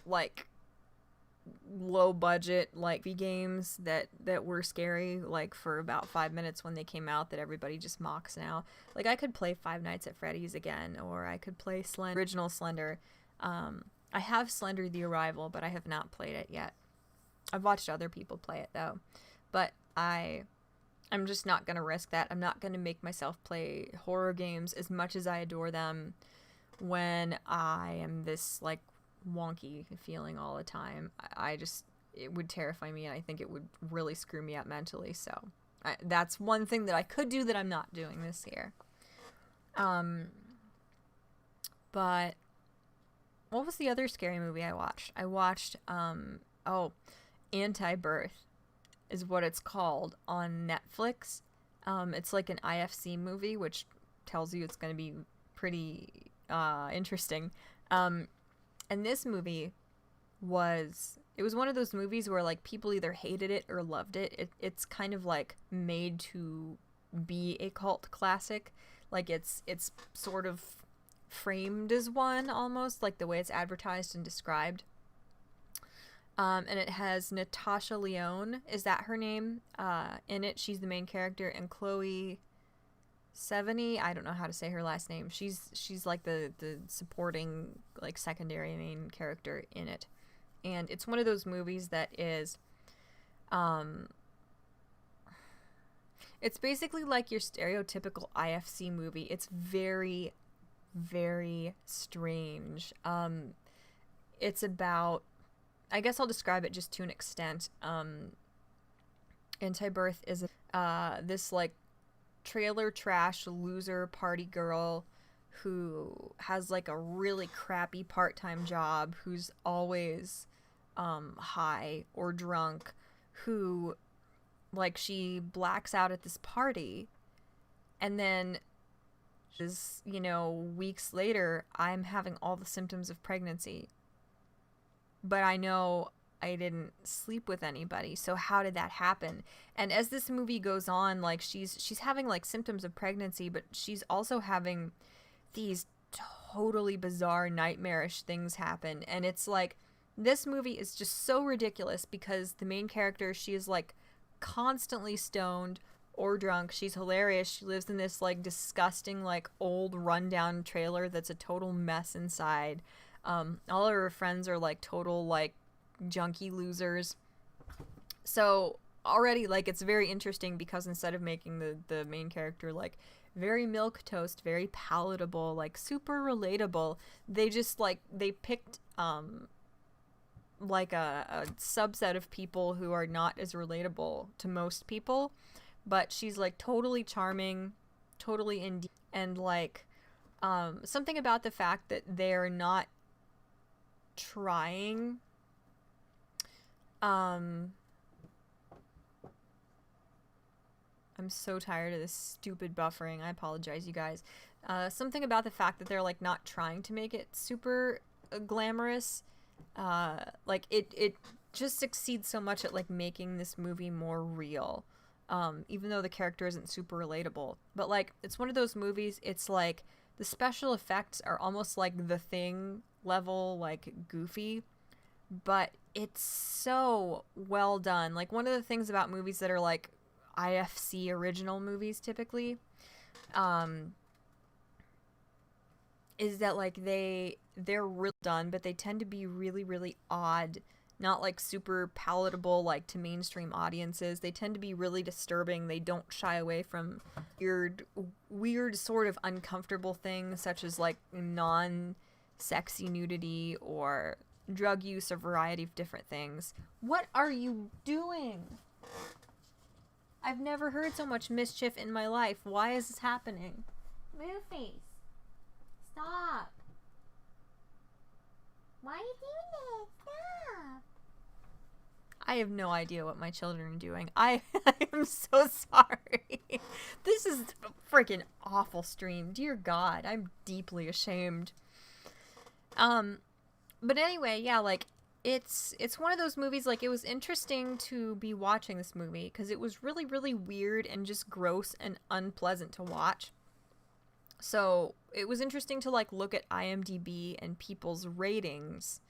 like, low budget, like, games that were scary, like, for about 5 minutes when they came out that everybody just mocks now. Like, I could play Five Nights at Freddy's again, or I could play original Slender. I have Slender the Arrival, but I have not played it yet. I've watched other people play it, though. But I'm just not going to risk that. I'm not going to make myself play horror games as much as I adore them when I am this, like, wonky feeling all the time. It would terrify me, and I think it would really screw me up mentally. So that's one thing that I could do that I'm not doing this year. But what was the other scary movie I watched? I watched, Anti-Birth is what it's called on Netflix. It's like an IFC movie, which tells you it's going to be pretty interesting. And this movie was one of those movies where, like, people either hated it or loved it. It's kind of, like, made to be a cult classic. Like, it's sort of framed as one, almost, like the way it's advertised and described. And it has Natasha Lyonne, is that her name? In it, she's the main character, and Chloe Sevigny, I don't know how to say her last name. She's like the supporting, like, secondary main character in it. And it's one of those movies that is, it's basically like your stereotypical IFC movie. It's very, very strange. It's about, I guess I'll describe it just to an extent. Anti-Birth is this like trailer trash loser party girl who has like a really crappy part-time job, who's always high or drunk, who like she blacks out at this party, and then is, you know, weeks later I'm having all the symptoms of pregnancy, but I know I didn't sleep with anybody. So how did that happen? And as this movie goes on, like she's having like symptoms of pregnancy, but she's also having these totally bizarre nightmarish things happen. And it's like, this movie is just so ridiculous because the main character, she is like constantly stoned or drunk. She's hilarious. She lives in this like disgusting like old rundown trailer that's a total mess inside. All of her friends are like total like junkie losers. So already like it's very interesting because instead of making the main character like very milquetoast, very palatable, like super relatable, they just like they picked like a subset of people who are not as relatable to most people, but she's like totally charming, totally indie, and like something about the fact that they're not trying I'm so tired of this stupid buffering. I apologize, you guys. Something about the fact that they're like not trying to make it super glamorous. Like it just succeeds so much at like making this movie more real. Even though the character isn't super relatable. But like it's one of those movies, it's like the special effects are almost like The Thing level, like goofy, but it's so well done. Like one of the things about movies that are like IFC original movies typically is that like they're really done, but they tend to be really, really odd, not like super palatable like to mainstream audiences. They tend to be really disturbing. They don't shy away from weird sort of uncomfortable things such as like non-sexy nudity or drug use, a variety of different things. What are you doing? I've never heard so much mischief in my life. Why is this happening? Move face. Stop. Why are you doing this? Stop. I have no idea what my children are doing. I am so sorry. This is a freaking awful stream. Dear God, I'm deeply ashamed. But anyway, yeah, like it's one of those movies, like it was interesting to be watching this movie because it was really, really weird and just gross and unpleasant to watch. So it was interesting to like look at IMDb and people's ratings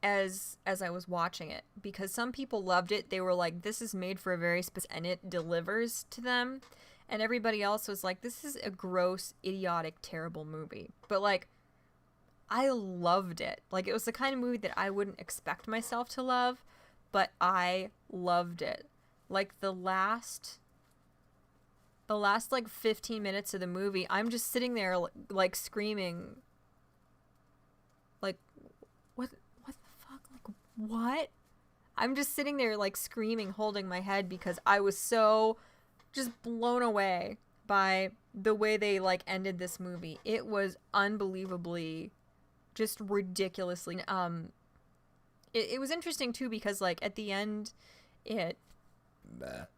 as I was watching it, because some people loved it. They were like, this is made for a very specific, and it delivers to them. And everybody else was like, this is a gross, idiotic, terrible movie. But like, I loved it. Like, it was the kind of movie that I wouldn't expect myself to love, but I loved it. Like, the last like 15 minutes of the movie, I'm just sitting there like screaming, like, what the fuck? Like, what? I'm just sitting there like screaming, holding my head, because I was so just blown away by the way they like ended this movie. It was unbelievably, just ridiculously it was interesting too, because like at the end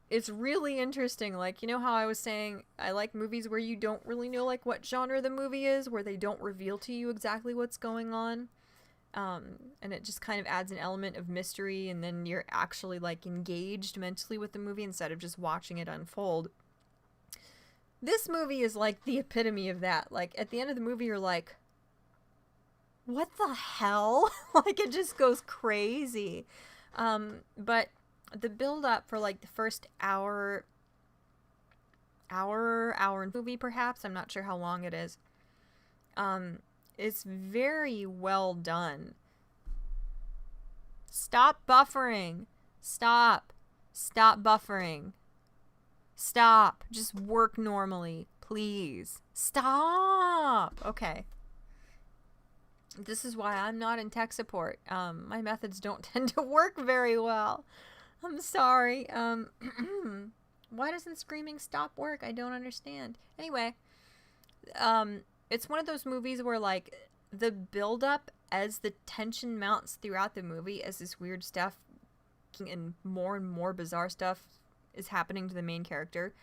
it's really interesting. Like, you know how I was saying I like movies where you don't really know like what genre the movie is, where they don't reveal to you exactly what's going on, and it just kind of adds an element of mystery, and then you're actually like engaged mentally with the movie instead of just watching it unfold. This movie is like the epitome of that. Like at the end of the movie you're like, what the hell? Like, it just goes crazy. But the build up for like the first hour and movie, perhaps, I'm not sure how long it is, it's very well done. Stop buffering. Stop buffering. Stop. Just work normally, please. Stop. Okay. This is why I'm not in tech support. My methods don't tend to work very well. I'm sorry. Why doesn't screaming stop work? I don't understand. Anyway, it's one of those movies where, like, the build-up as the tension mounts throughout the movie as this weird stuff and more bizarre stuff is happening to the main character.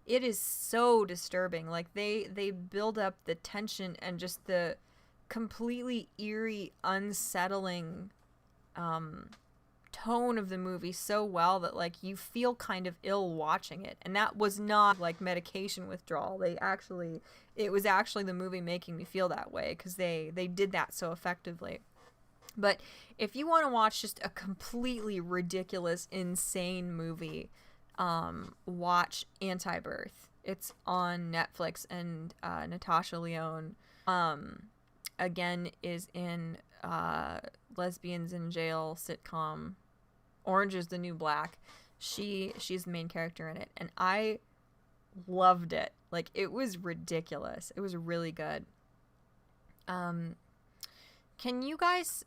It is so disturbing. Like, they build up the tension and just the completely eerie, unsettling tone of the movie so well that, like, you feel kind of ill watching it. And that was not like medication withdrawal. It was actually the movie making me feel that way, because they did that so effectively. But if you want to watch just a completely ridiculous, insane movie, watch Anti-Birth. It's on Netflix, and Natasha Lyonne again is in Lesbians in Jail sitcom Orange is the New Black. She's the main character in it, and I loved it. Like, it was ridiculous. It was really good. Can you guys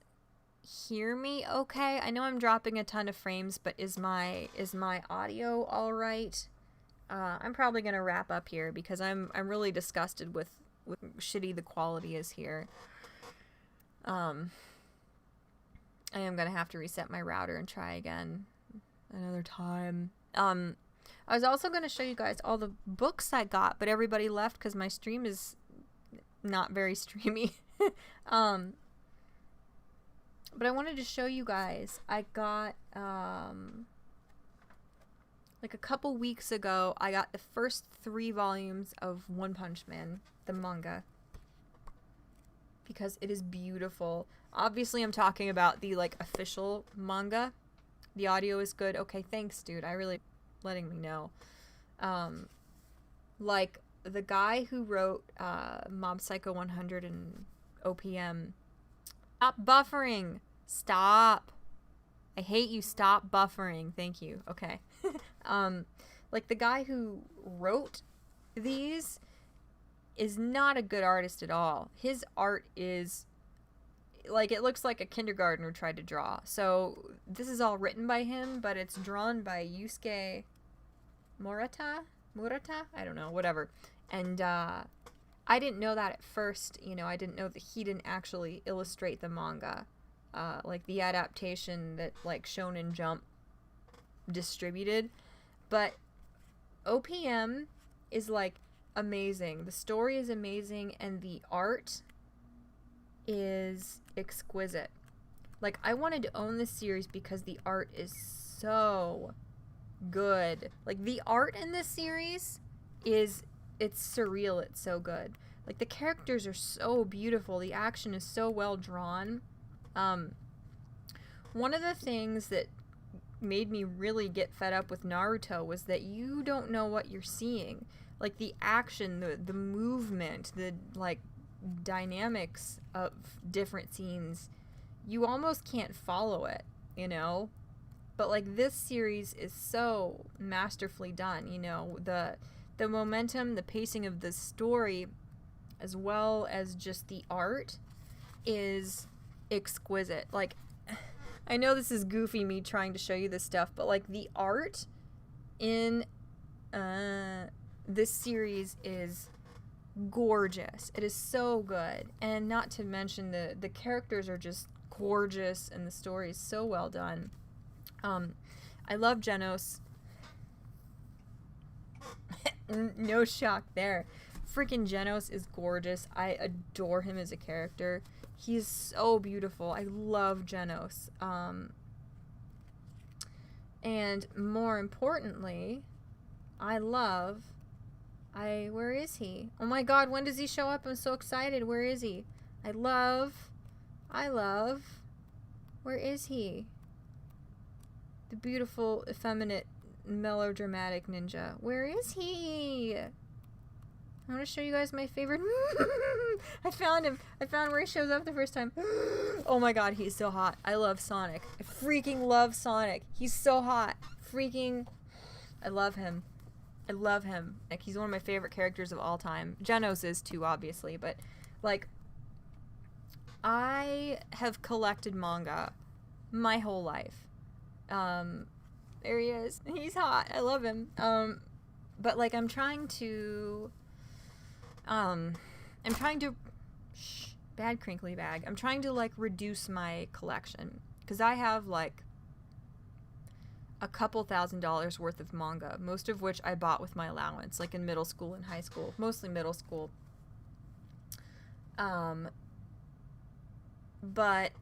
hear me okay? I know I'm dropping a ton of frames, but is my audio all right? I'm probably gonna wrap up here because I'm really disgusted with shitty the quality is here. I am gonna have to reset my router and try again another time. I was also gonna show you guys all the books I got, but everybody left because my stream is not very streamy. But I wanted to show you guys. I got like a couple weeks ago, I got the first 3 volumes of One Punch Man, the manga, because it is beautiful. Obviously, I'm talking about the, like, official manga. The audio is good. Okay, thanks, dude. I really letting me know. Like, the guy who wrote Mob Psycho 100 and OPM. Stop buffering. Stop. I hate you. Stop buffering. Thank you. Okay. Like, the guy who wrote these is not a good artist at all. His art is, like, it looks like a kindergartner tried to draw. So this is all written by him, but it's drawn by Yusuke Murata? I don't know, whatever. And I didn't know that at first. You know, I didn't know that he didn't actually illustrate the manga. Like the adaptation that, like, Shonen Jump distributed. But OPM is, like, amazing. The story is amazing, and the art is exquisite. Like, I wanted to own this series because the art is so good. Like, the art in this series it's surreal. It's so good. Like, the characters are so beautiful. The action is so well drawn. One of the things that made me really get fed up with Naruto was that you don't know what you're seeing. Like, the action, the movement, the, like, dynamics of different scenes, you almost can't follow it, you know? But, like, this series is so masterfully done, you know? The momentum, the pacing of the story, as well as just the art, is exquisite. Like, I know this is goofy, me trying to show you this stuff, but, like, the art in this series is gorgeous. It is so good. And not to mention the characters are just gorgeous, and the story is so well done. I love Genos. No shock there. Freaking Genos is gorgeous. I adore him as a character. He's so beautiful. I love Genos. And more importantly, where is he? Oh my god, when does he show up? I'm so excited. Where is he? I love, where is he? The beautiful, effeminate, melodramatic ninja. Where is he? I want to show you guys my favorite. I found him. I found where he shows up the first time. Oh my god, he's so hot. I love Sonic. I freaking love Sonic. He's so hot. Freaking, I love him. I love him. Like, he's one of my favorite characters of all time. Genos is too, obviously, but, like, I have collected manga my whole life. There he is. He's hot. I love him. But like I'm trying to bad crinkly bag. I'm trying to like reduce my collection because I have like a couple $1,000s worth of manga, most of which I bought with my allowance, like in middle school and high school, mostly middle school. But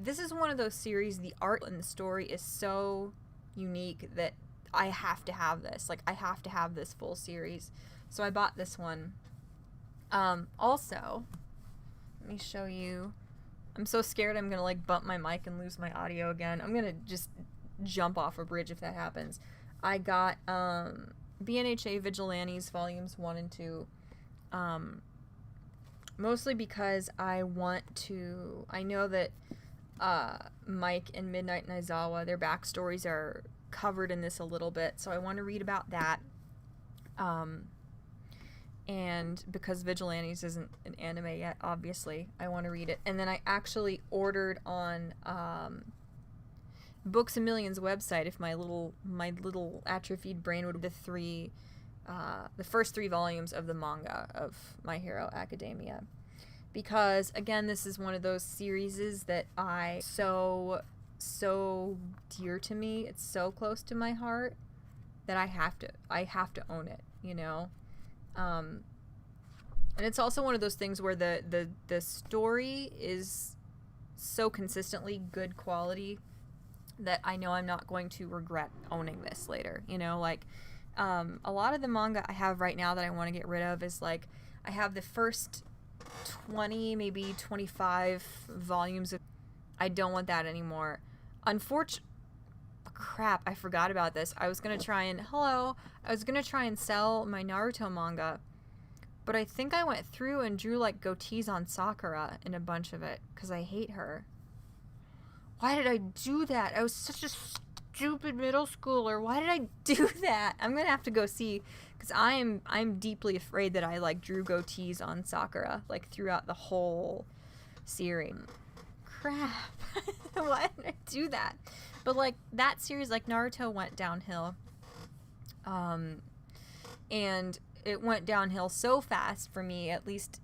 this is one of those series, the art and the story is so unique that I have to have this. Like, I have to have this full series. So I bought this one. Also, let me show you. I'm so scared I'm going to, like, bump my mic and lose my audio again. I'm going to just jump off a bridge if that happens. I got BNHA Vigilantes Volumes 1 and 2. Mostly because I know that Mike and Midnight Naizawa, their backstories are covered in this a little bit, so I want to read about that. And because Vigilantes isn't an anime yet, obviously, I want to read it. And then I actually ordered on Books A Million's website, if my little atrophied brain would, the first 3 volumes of the manga of My Hero Academia, because again, this is one of those series that so dear to me. It's so close to my heart that I have to own it, you know. And it's also one of those things where the story is so consistently good quality that I know I'm not going to regret owning this later, you know. Like a lot of the manga I have right now that I want to get rid of is like, I have the first 20, maybe 25 volumes of, I don't want that anymore. Crap, I forgot about this. I was gonna try and sell my Naruto manga, but I think I went through and drew like goatees on Sakura in a bunch of it, because I hate her. Why did I do that? I was such a stupid middle schooler. Why did I do that? I'm gonna have to go see, because I'm deeply afraid that I like drew goatees on Sakura like throughout the whole series. Crap. Why did I do that? But like that series, like Naruto, went downhill. And it went downhill so fast for me, at least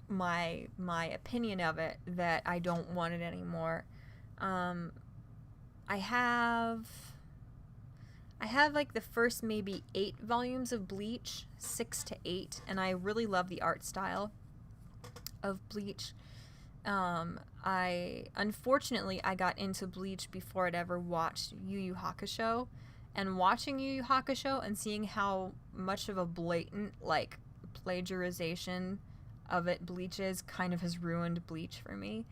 my opinion of it, that I don't want it anymore. I have like the first maybe 8 volumes of Bleach, 6 to 8, and I really love the art style of Bleach. Unfortunately I got into Bleach before I'd ever watched Yu Yu Hakusho, and watching Yu Yu Hakusho and seeing how much of a blatant like plagiarization of it Bleach is kind of has ruined Bleach for me.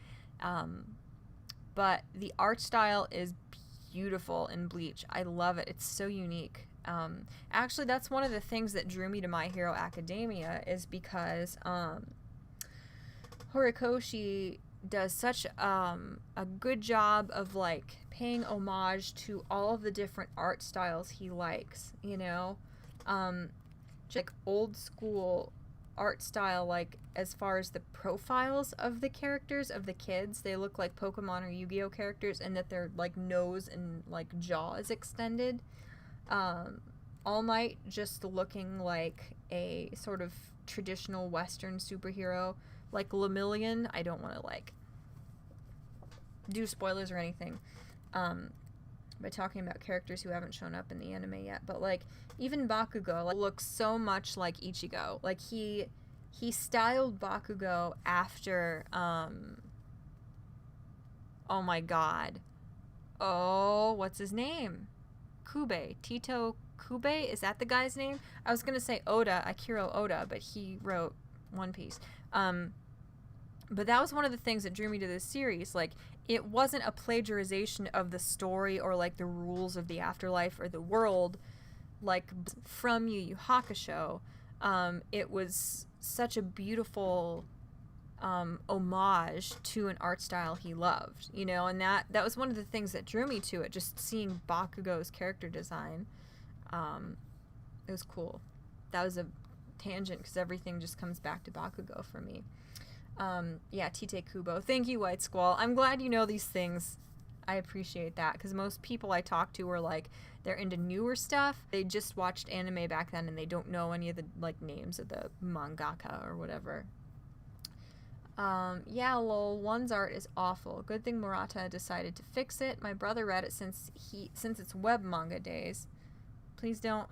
But the art style is beautiful in Bleach. I love it. It's so unique. Actually, that's one of the things that drew me to My Hero Academia, is because Horikoshi does such a good job of like paying homage to all of the different art styles he likes, you know, just like old school art style, like as far as the profiles of the characters, of the kids, they look like Pokemon or Yu-Gi-Oh characters, and that their like nose and like jaw is extended. All Might just looking like a sort of traditional Western superhero, like Lemillion. I don't want to like do spoilers or anything by talking about characters who haven't shown up in the anime yet, but like even Bakugo like, looks so much like Ichigo. Like he styled Bakugo after oh my god, what's his name? Kube, Tito Kube, is that the guy's name? I was gonna say Oda, Akira Oda, but he wrote One Piece. But that was one of the things that drew me to this series. Like, it wasn't a plagiarization of the story or like the rules of the afterlife or the world, like from Yu Yu Hakusho. It was such a beautiful homage to an art style he loved, you know, and that was one of the things that drew me to it. Just seeing Bakugo's character design, it was cool. That was a tangent because everything just comes back to Bakugo for me. Yeah, Tite Kubo. Thank you, White Squall. I'm glad you know these things. I appreciate that, because most people I talk to are like, they're into newer stuff. They just watched anime back then and they don't know any of the like names of the mangaka or whatever. Yeah, lol, one's art is awful. Good thing Murata decided to fix it. My brother read it since it's web manga days. Please don't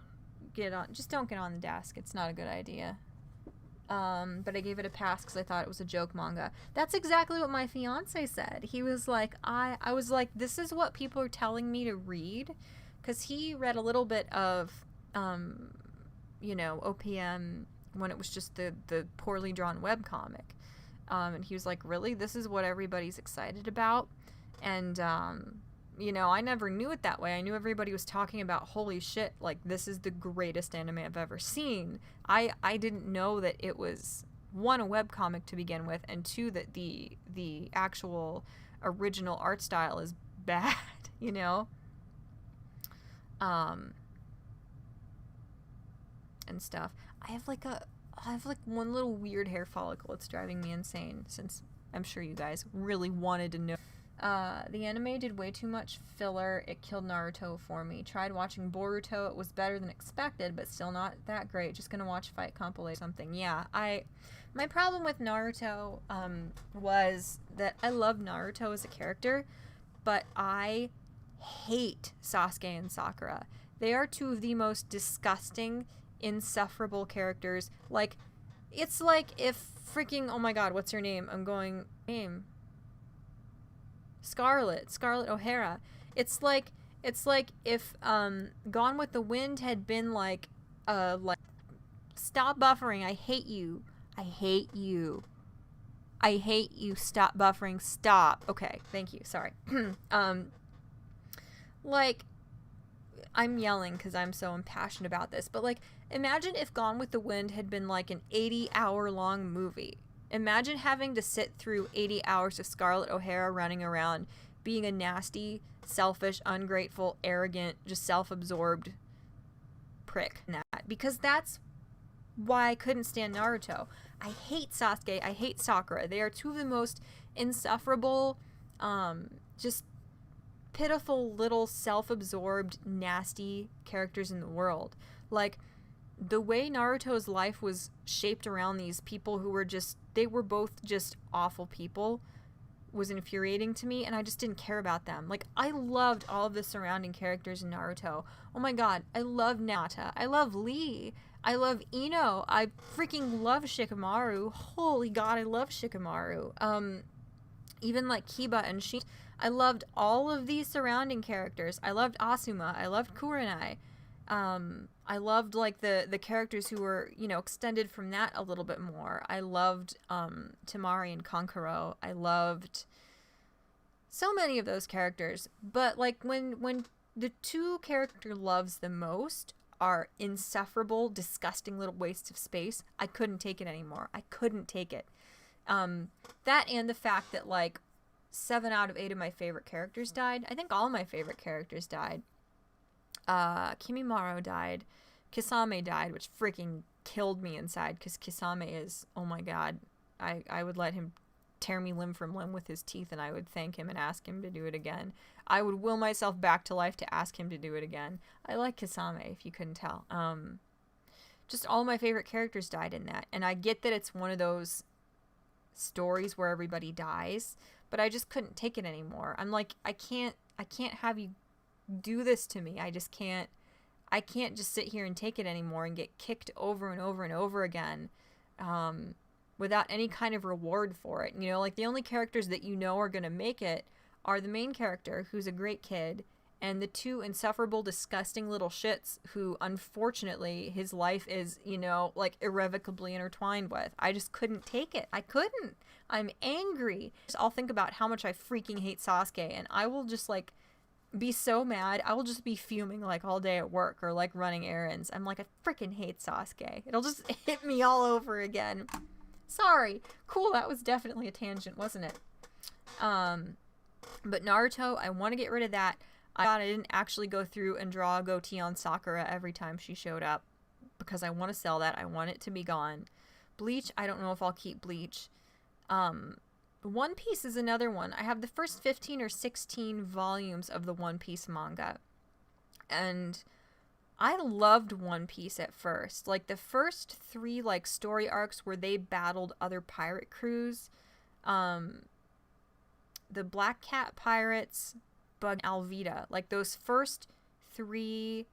get on the desk. It's not a good idea. But I gave it a pass because I thought it was a joke manga. That's exactly what my fiance said. He was like, I was like, this is what people are telling me to read, because he read a little bit of, OPM when it was just the poorly drawn webcomic. And he was like, really? This is what everybody's excited about? And, I never knew it that way. I knew everybody was talking about, holy shit, like, this is the greatest anime I've ever seen. I didn't know that it was, one, a webcomic to begin with, and two, that the actual original art style is bad, and stuff. I have one little weird hair follicle. It's driving me insane, since I'm sure you guys really wanted to know. The anime did way too much filler. It killed Naruto for me. Tried watching Boruto. It was better than expected, but still not that great. Just gonna watch fight compilation or something. Yeah, my problem with Naruto was that I love Naruto as a character, but I hate Sasuke and Sakura. They are two of the most disgusting, insufferable characters. Like, it's like if freaking, oh my god, what's her name? Scarlet O'Hara. It's like if Gone with the Wind had been like stop buffering, I hate you, stop buffering, stop. Okay, thank you, sorry. Like, I'm yelling because I'm so impassioned about this, but like, imagine if Gone with the Wind had been like an 80-hour long movie. Imagine having to sit through 80 hours of Scarlett O'Hara running around being a nasty, selfish, ungrateful, arrogant, just self-absorbed prick. Because that's why I couldn't stand Naruto. I hate Sasuke, I hate Sakura. They are two of the most insufferable, just pitiful little self-absorbed, nasty characters in the world. Like, the way Naruto's life was shaped around these people who were they were both just awful people was infuriating to me, and I just didn't care about them. Like, I loved all of the surrounding characters in Naruto. Oh my god, I love Nata. I love Lee. I love Ino. I freaking love Shikamaru. Holy god, I love Shikamaru. Even like Kiba and Shin. I loved all of these surrounding characters. I loved Asuma. I loved Kurenai. I loved, like, the characters who were, extended from that a little bit more. I loved, Temari and Kankuro. I loved so many of those characters. But, like, when the two character loves the most are insufferable, disgusting little wastes of space, I couldn't take it anymore. I couldn't take it. That and the fact that, like, 7 out of 8 of my favorite characters died. I think all my favorite characters died. Kimimaro died. Kisame died, which freaking killed me inside, because Kisame is, oh my god, I would let him tear me limb from limb with his teeth, and I would thank him and ask him to do it again. I would will myself back to life to ask him to do it again. I like Kisame, if you couldn't tell. Just all my favorite characters died in that, and I get that it's one of those stories where everybody dies, but I just couldn't take it anymore. I'm like, I can't have you do this to me. I can't just sit here and take it anymore and get kicked over and over and over again without any kind of reward for it. Like, the only characters that are going to make it are the main character, who's a great kid, and the two insufferable, disgusting little shits who, unfortunately, his life is, like, irrevocably intertwined with. I just couldn't take it. I couldn't. I'm angry. I'll think about how much I freaking hate Sasuke, and I will just, like, be so mad. I will just be fuming, like, all day at work or, like, running errands. I'm like, I freaking hate Sasuke. It'll just hit me all over again. Sorry. Cool, that was definitely a tangent, wasn't it? But Naruto, I want to get rid of that. I thought I didn't actually go through and draw a goatee on Sakura every time she showed up, because I want to sell that. I want it to be gone. Bleach, I don't know if I'll keep Bleach. One Piece is another one. I have the first 15 or 16 volumes of the One Piece manga. And I loved One Piece at first. Like, the first 3, like, story arcs where they battled other pirate crews, the Black Cat Pirates, Bug, Alvida. Like, those first 3,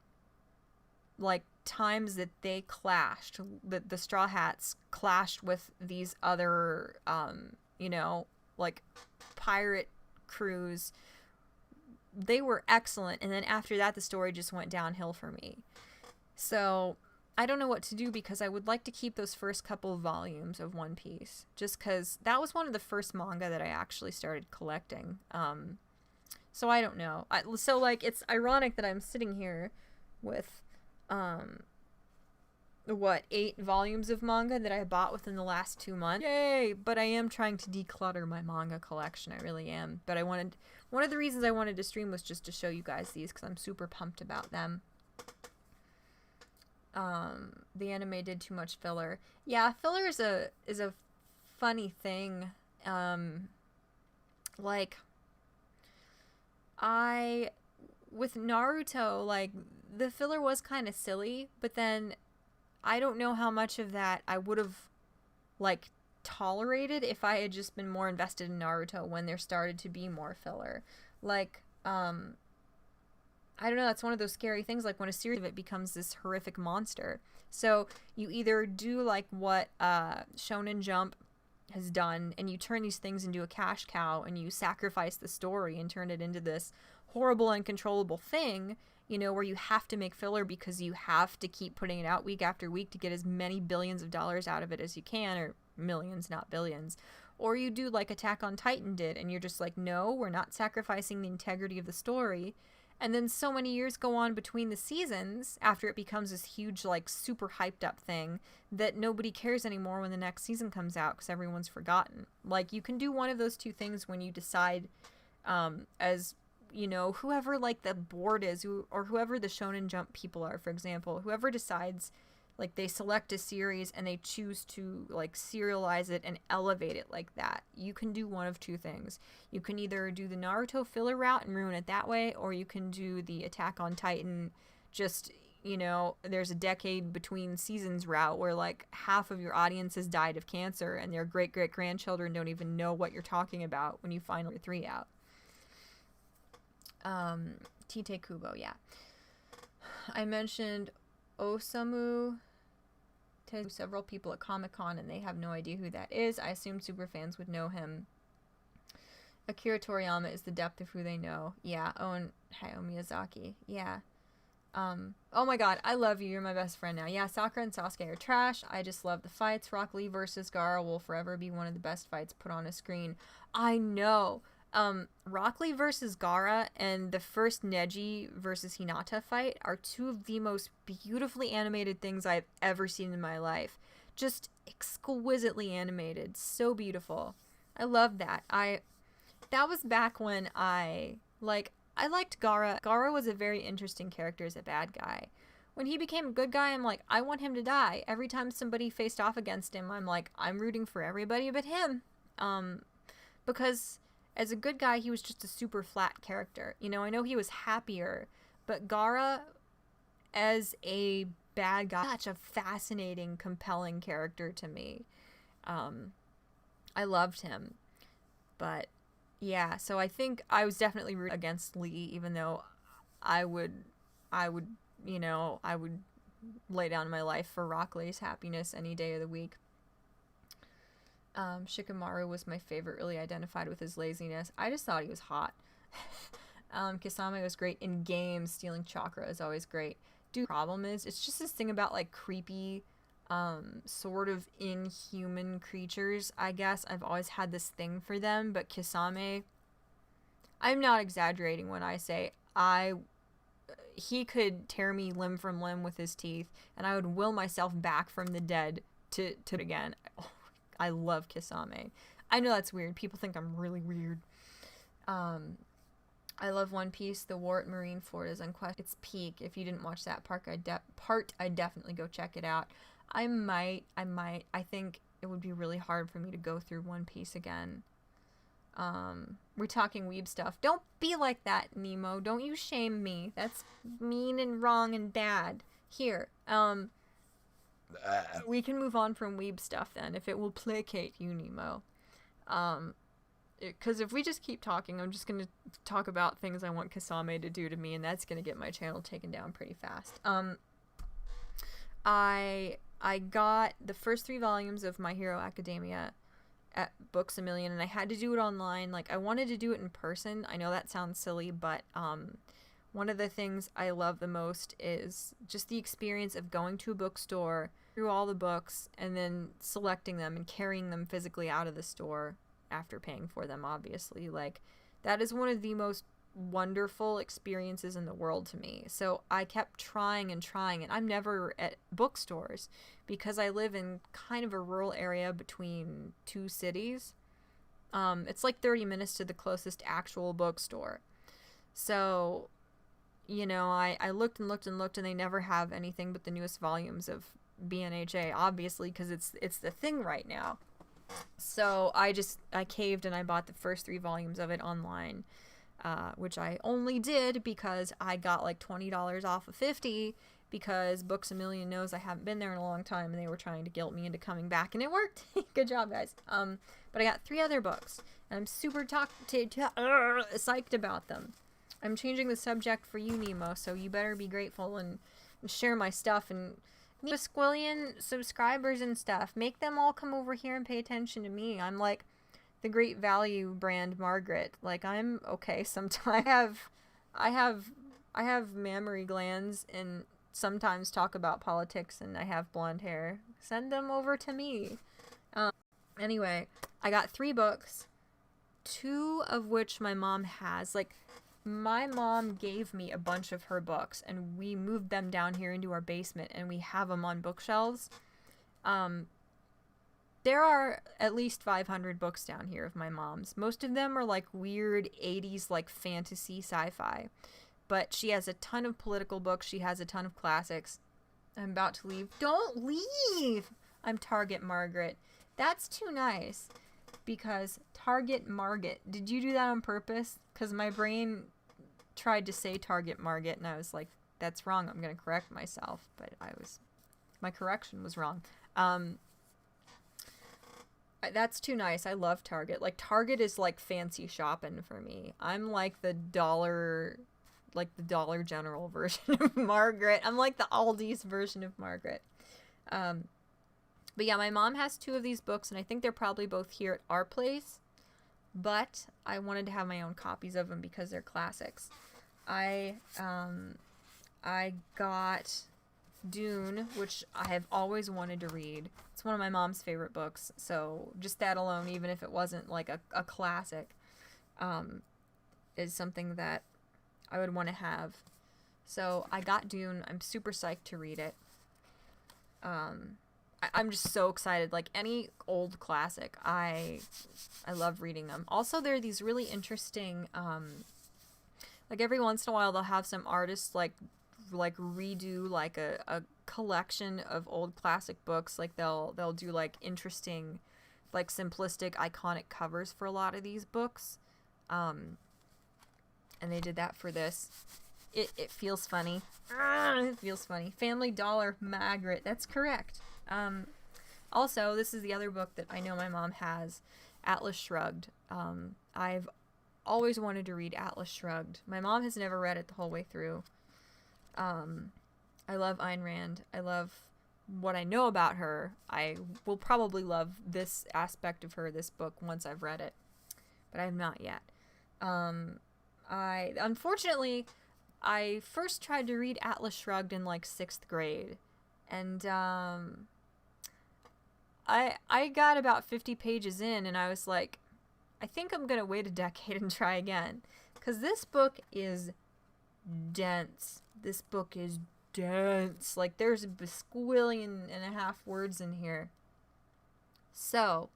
like, times that they clashed, the Straw Hats clashed with these other, you know, like, pirate crews, they were excellent. And then after that, the story just went downhill for me. So I don't know what to do, because I would like to keep those first couple of volumes of One Piece, just because that was one of the first manga that I actually started collecting. So I don't know. So, like, it's ironic that I'm sitting here with, 8 volumes of manga that I bought within the last 2 months. Yay! But I am trying to declutter my manga collection. I really am. But one of the reasons I wanted to stream was just to show you guys these, because I'm super pumped about them. The anime did too much filler. Yeah, filler is a funny thing. Like, with Naruto, like, the filler was kind of silly, but then I don't know how much of that I would have, like, tolerated if I had just been more invested in Naruto when there started to be more filler. Like, I don't know, that's one of those scary things, like, when a series of it becomes this horrific monster. So you either do, like, what Shonen Jump has done, and you turn these things into a cash cow, and you sacrifice the story and turn it into this horrible, uncontrollable thing, you know, where you have to make filler because you have to keep putting it out week after week to get as many billions of dollars out of it as you can, or millions, not billions. Or you do like Attack on Titan did, and you're just like, no, we're not sacrificing the integrity of the story. And then so many years go on between the seasons after it becomes this huge, like, super hyped up thing that nobody cares anymore when the next season comes out because everyone's forgotten. Like, you can do one of those two things when you decide, as, you know, whoever, like, the board is, or whoever the Shonen Jump people are, for example, whoever decides, like, they select a series and they choose to, like, serialize it and elevate it like that. You can do one of two things. You can either do the Naruto filler route and ruin it that way, or you can do the Attack on Titan, just, you know, there's a decade between seasons route where, like, half of your audience has died of cancer and their great-great-grandchildren don't even know what you're talking about when you find your 3 out. Tite Kubo, yeah. I mentioned Osamu to several people at Comic-Con, and they have no idea who that is. I assume superfans would know him. Akira Toriyama is the depth of who they know. Yeah. Oh, and Hayao Miyazaki. Yeah. Oh my god, I love you. You're my best friend now. Yeah, Sakura and Sasuke are trash. I just love the fights. Rock Lee versus Gaara will forever be one of the best fights put on a screen. I know. Rock Lee versus Gaara and the first Neji versus Hinata fight are 2 of the most beautifully animated things I've ever seen in my life. Just exquisitely animated. So beautiful. I love that. That was back when I liked Gaara. Gaara was a very interesting character as a bad guy. When he became a good guy, I'm like, I want him to die. Every time somebody faced off against him, I'm like, I'm rooting for everybody but him. Because as a good guy, he was just a super flat character. You know, I know he was happier, but Gaara, as a bad guy, such a fascinating, compelling character to me. I loved him. But, yeah, so I think I was definitely rooting against Lee, even though I would, you know, I would lay down my life for Rock Lee's happiness any day of the week. Shikamaru was my favorite, really identified with his laziness. I just thought he was hot. Kisame was great in games. Stealing chakra is always great. Dude, the problem is, it's just this thing about, like, creepy, sort of inhuman creatures, I guess. I've always had this thing for them, but Kisame, I'm not exaggerating when I say he could tear me limb from limb with his teeth, and I would will myself back from the dead to again. I love Kisame. I know that's weird. People think I'm really weird. I love One Piece. The war at Marineford is unquestioned. It's peak. If you didn't watch that part, I'd definitely go check it out. I might. I think it would be really hard for me to go through One Piece again. We're talking weeb stuff. Don't be like that, Nemo. Don't you shame me. That's mean and wrong and bad. Here, we can move on from weeb stuff then, if it will placate you, Nemo. Because if we just keep talking, I'm just gonna talk about things I want Kasame to do to me, and that's gonna get my channel taken down pretty fast. I got the first 3 volumes of My Hero Academia at Books A Million, and I had to do it online. Like, I wanted to do it in person. I know that sounds silly, but one of the things I love the most is just the experience of going to a bookstore, through all the books, and then selecting them and carrying them physically out of the store after paying for them, obviously. Like, that is one of the most wonderful experiences in the world to me. So I kept trying, and I'm never at bookstores because I live in kind of a rural area between 2 cities. It's like 30 minutes to the closest actual bookstore. So, you know, I looked and looked and looked, and they never have anything but the newest volumes of BNHA, obviously, because it's the thing right now. So I caved, and I bought the first 3 volumes of it online, which I only did because I got like $20 off of $50, because Books A Million knows I haven't been there in a long time, and they were trying to guilt me into coming back, and it worked. Good job, guys. But I got 3 other books, and I'm super psyched about them. I'm changing the subject for you, Nemo, so you better be grateful and share my stuff, and Squillion subscribers and stuff. Make them all come over here and pay attention to me. I'm like the Great Value brand Margaret. Like, I'm okay sometimes. I have mammary glands and sometimes talk about politics, and I have blonde hair. Send them over to me. Anyway, I got 3 books, 2 of which my mom has. Like, my mom gave me a bunch of her books, and we moved them down here into our basement, and we have them on bookshelves. There are at least 500 books down here of my mom's. Most of them are like weird 80s, like fantasy sci-fi. But she has a ton of political books. She has a ton of classics. I'm about to leave. Don't leave! I'm Target Margaret. That's too nice. Because Target Margaret. Did you do that on purpose? Because my brain tried to say Target Margaret, and I was like, that's wrong. I'm going to correct myself. But my correction was wrong. That's too nice. I love Target. Like, Target is like fancy shopping for me. I'm like the Dollar General version of Margaret. I'm like the Aldi's version of Margaret. But yeah, my mom has 2 of these books, and I think they're probably both here at our place. But I wanted to have my own copies of them because they're classics. I got Dune, which I have always wanted to read. It's one of my mom's favorite books, so just that alone, even if it wasn't like a classic, is something that I would want to have. So I got Dune. I'm super psyched to read it. I'm just so excited. Like, any old classic, I love reading them. Also, there are these really interesting, like, every once in a while they'll have some artists like redo like a collection of old classic books. Like, they'll do like interesting, like, simplistic, iconic covers for a lot of these books. And they did that for this. It feels funny. It feels funny. Family Dollar Margaret. That's correct. Also, this is the other book that I know my mom has, Atlas Shrugged. I've always wanted to read Atlas Shrugged. My mom has never read it the whole way through. I love Ayn Rand. I love what I know about her. I will probably love this aspect of her, this book, once I've read it. But I have not yet. Unfortunately, I first tried to read Atlas Shrugged in like 6th grade. And I got about 50 pages in, and I was like, I think I'm going to wait a decade and try again. Because this book is dense. This book is dense. Like, there's a squillion and a half words in here. So,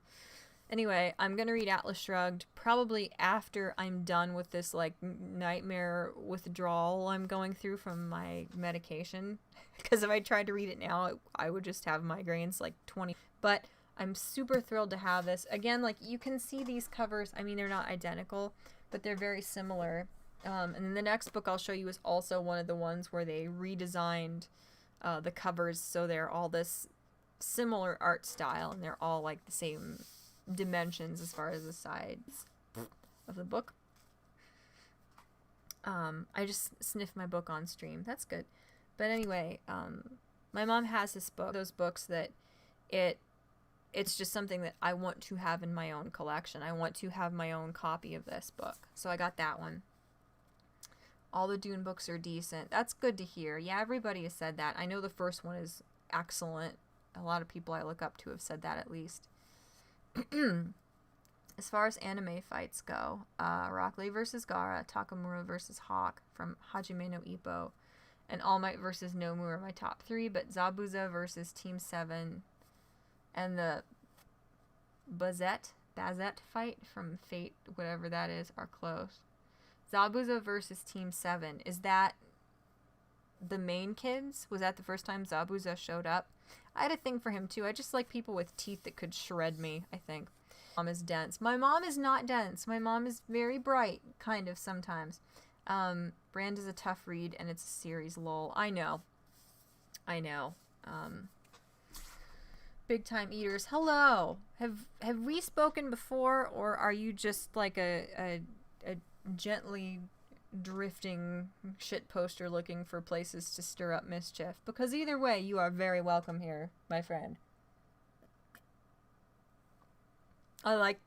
anyway, I'm going to read Atlas Shrugged probably after I'm done with this, like, nightmare withdrawal I'm going through from my medication. Because if I tried to read it now, I would just have migraines like 20. But I'm super thrilled to have this. Again, like, you can see these covers. I mean, they're not identical, but they're very similar. And then the next book I'll show you is also one of the ones where they redesigned the covers so they're all this similar art style, and they're all like the same dimensions as far as the sides of the book. I just sniffed my book on stream. That's good. But anyway, my mom has this book, those books that it's just something that I want to have in my own collection. I want to have my own copy of this book. So I got that one. All the Dune books are decent. That's good to hear. Yeah, everybody has said that. I know the first one is excellent. A lot of people I look up to have said that at least. As far as anime fights go, Rock Lee vs. Gaara, Takamura vs. Hawk from Hajime no Ippo, and All Might vs. Nomu are my top 3, but Zabuza versus Team 7 and the Bazette fight from Fate, whatever that is, are close. Zabuza versus Team 7. Is that the main kids? Was that the first time Zabuza showed up? I had a thing for him too. I just like people with teeth that could shred me, I think. Mom is dense. My mom is not dense. My mom is very bright, kind of, sometimes. Brand is a tough read, and it's a series, lol. I know. Big Time Eaters, hello. Have we spoken before, or are you just like a gently drifting shit poster looking for places to stir up mischief? Because either way, you are very welcome here, my friend. I like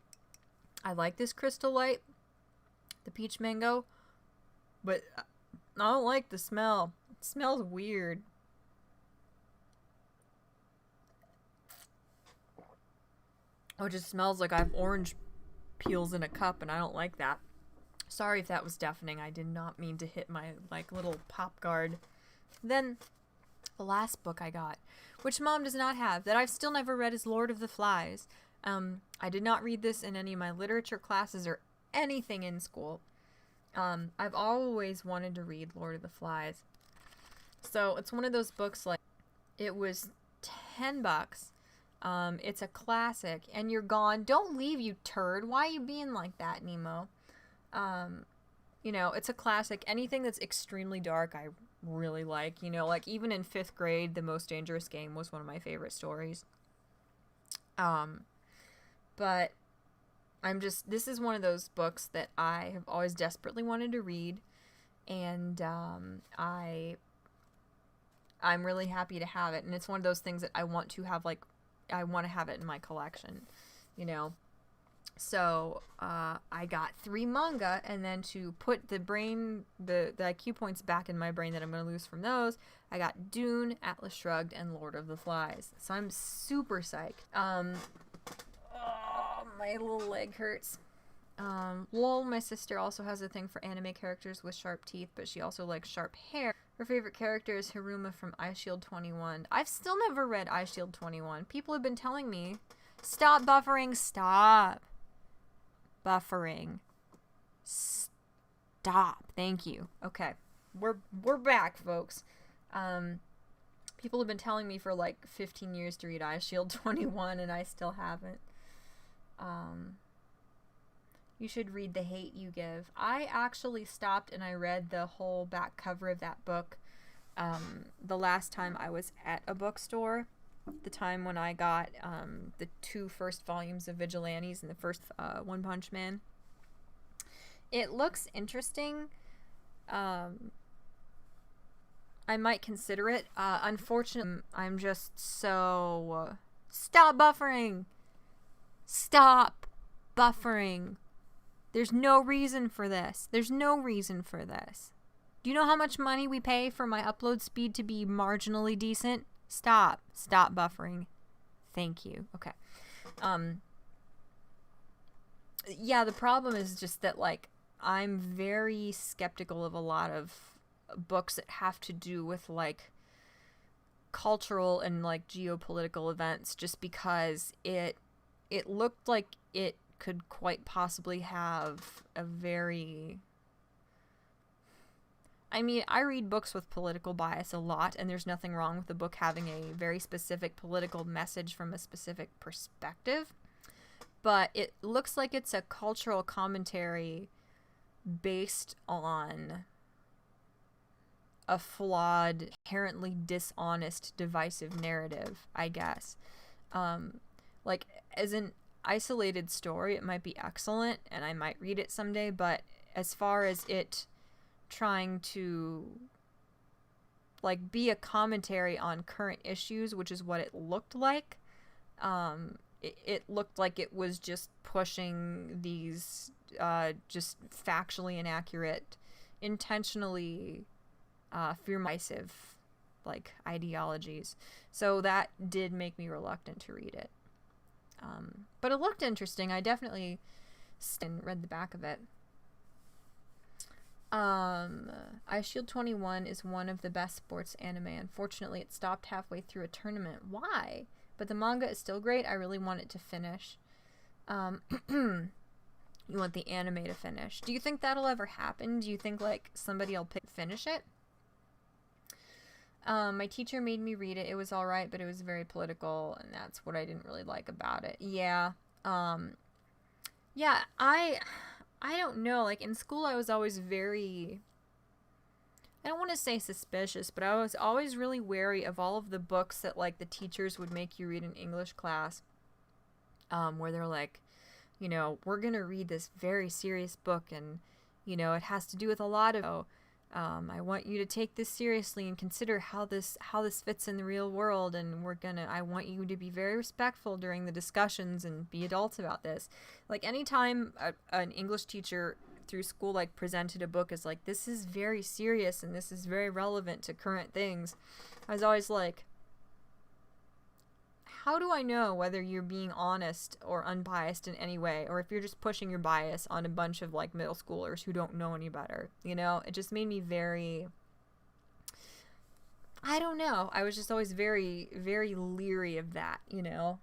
this Crystal Light, the peach mango, but I don't like the smell. It smells weird. Oh, it just smells like I have orange peels in a cup, and I don't like that. Sorry if that was deafening. I did not mean to hit my, like, little pop guard. Then, the last book I got, which Mom does not have, that I've still never read, is Lord of the Flies. I did not read this in any of my literature classes or anything in school. I've always wanted to read Lord of the Flies. So, it's one of those books, like, it was $10. It's a classic, and you're gone. Don't leave, you turd. Why are you being like that, Nemo? You know, it's a classic. Anything that's extremely dark, I really like. You know, like, even in 5th grade, The Most Dangerous Game was one of my favorite stories. But this is one of those books that I have always desperately wanted to read, and, I'm really happy to have it, and it's one of those things that I want to have, like, I want to have it in my collection, you know. So, I got 3 manga, and then to put the IQ points back in my brain that I'm going to lose from those, I got Dune, Atlas Shrugged, and Lord of the Flies. So I'm super psyched. Oh, my little leg hurts. Lol, my sister also has a thing for anime characters with sharp teeth, but she also likes sharp hair. Her favorite character is Hiruma from Eyeshield 21. I've still never read Eyeshield 21. People have been telling me, stop buffering, stop buffering, stop. Thank you. Okay, we're back, folks. People have been telling me for like 15 years to read Eyeshield 21, and I still haven't. You should read The Hate You Give. I actually stopped and I read the whole back cover of that book the last time I was at a bookstore. The time when I got the 2 first volumes of Vigilantes and the first One Punch Man. It looks interesting. I might consider it. Unfortunately, I'm just so... Stop buffering! Stop buffering! There's no reason for this. There's no reason for this. Do you know how much money we pay for my upload speed to be marginally decent? Stop. Stop buffering. Thank you. Okay. Yeah, the problem is just that, like, I'm very skeptical of a lot of books that have to do with, like, cultural and, like, geopolitical events, just because it looked like it could quite possibly have a very I mean, I read books with political bias a lot, and there's nothing wrong with the book having a very specific political message from a specific perspective. But it looks like it's a cultural commentary based on a flawed, inherently dishonest, divisive narrative, I guess. Like, as an isolated story, it might be excellent, and I might read it someday, but as far as it trying to, like, be a commentary on current issues, which is what it looked like, it looked like it was just pushing these, just factually inaccurate, intentionally fear-misive, like, ideologies. So that did make me reluctant to read it. But it looked interesting. I definitely read the back of it. Ice Shield 21 is one of the best sports anime. Unfortunately, it stopped halfway through a tournament. Why? But the manga is still great. I really want it to finish. You want the anime to finish. Do you think that'll ever happen? Do you think, like, somebody will finish it? My teacher made me read it. It was alright, but it was very political, and that's what I didn't really like about it. Yeah. Yeah, I don't know. Like, in school, I was always very, I don't want to say suspicious, but I was always really wary of all of the books that, like, the teachers would make you read in English class, where they're like, you know, we're going to read this very serious book, and, you know, it has to do with a lot of, I want you to take this seriously and consider how this fits in the real world, and I want you to be very respectful during the discussions and be adults about this. Like, anytime an English teacher through school, like, presented a book as, like, this is very serious and this is very relevant to current things, I was always like, how do I know whether you're being honest or unbiased in any way, or if you're just pushing your bias on a bunch of, like, middle schoolers who don't know any better, you know? It just made me very, I don't know. I was just always very, very leery of that, you know?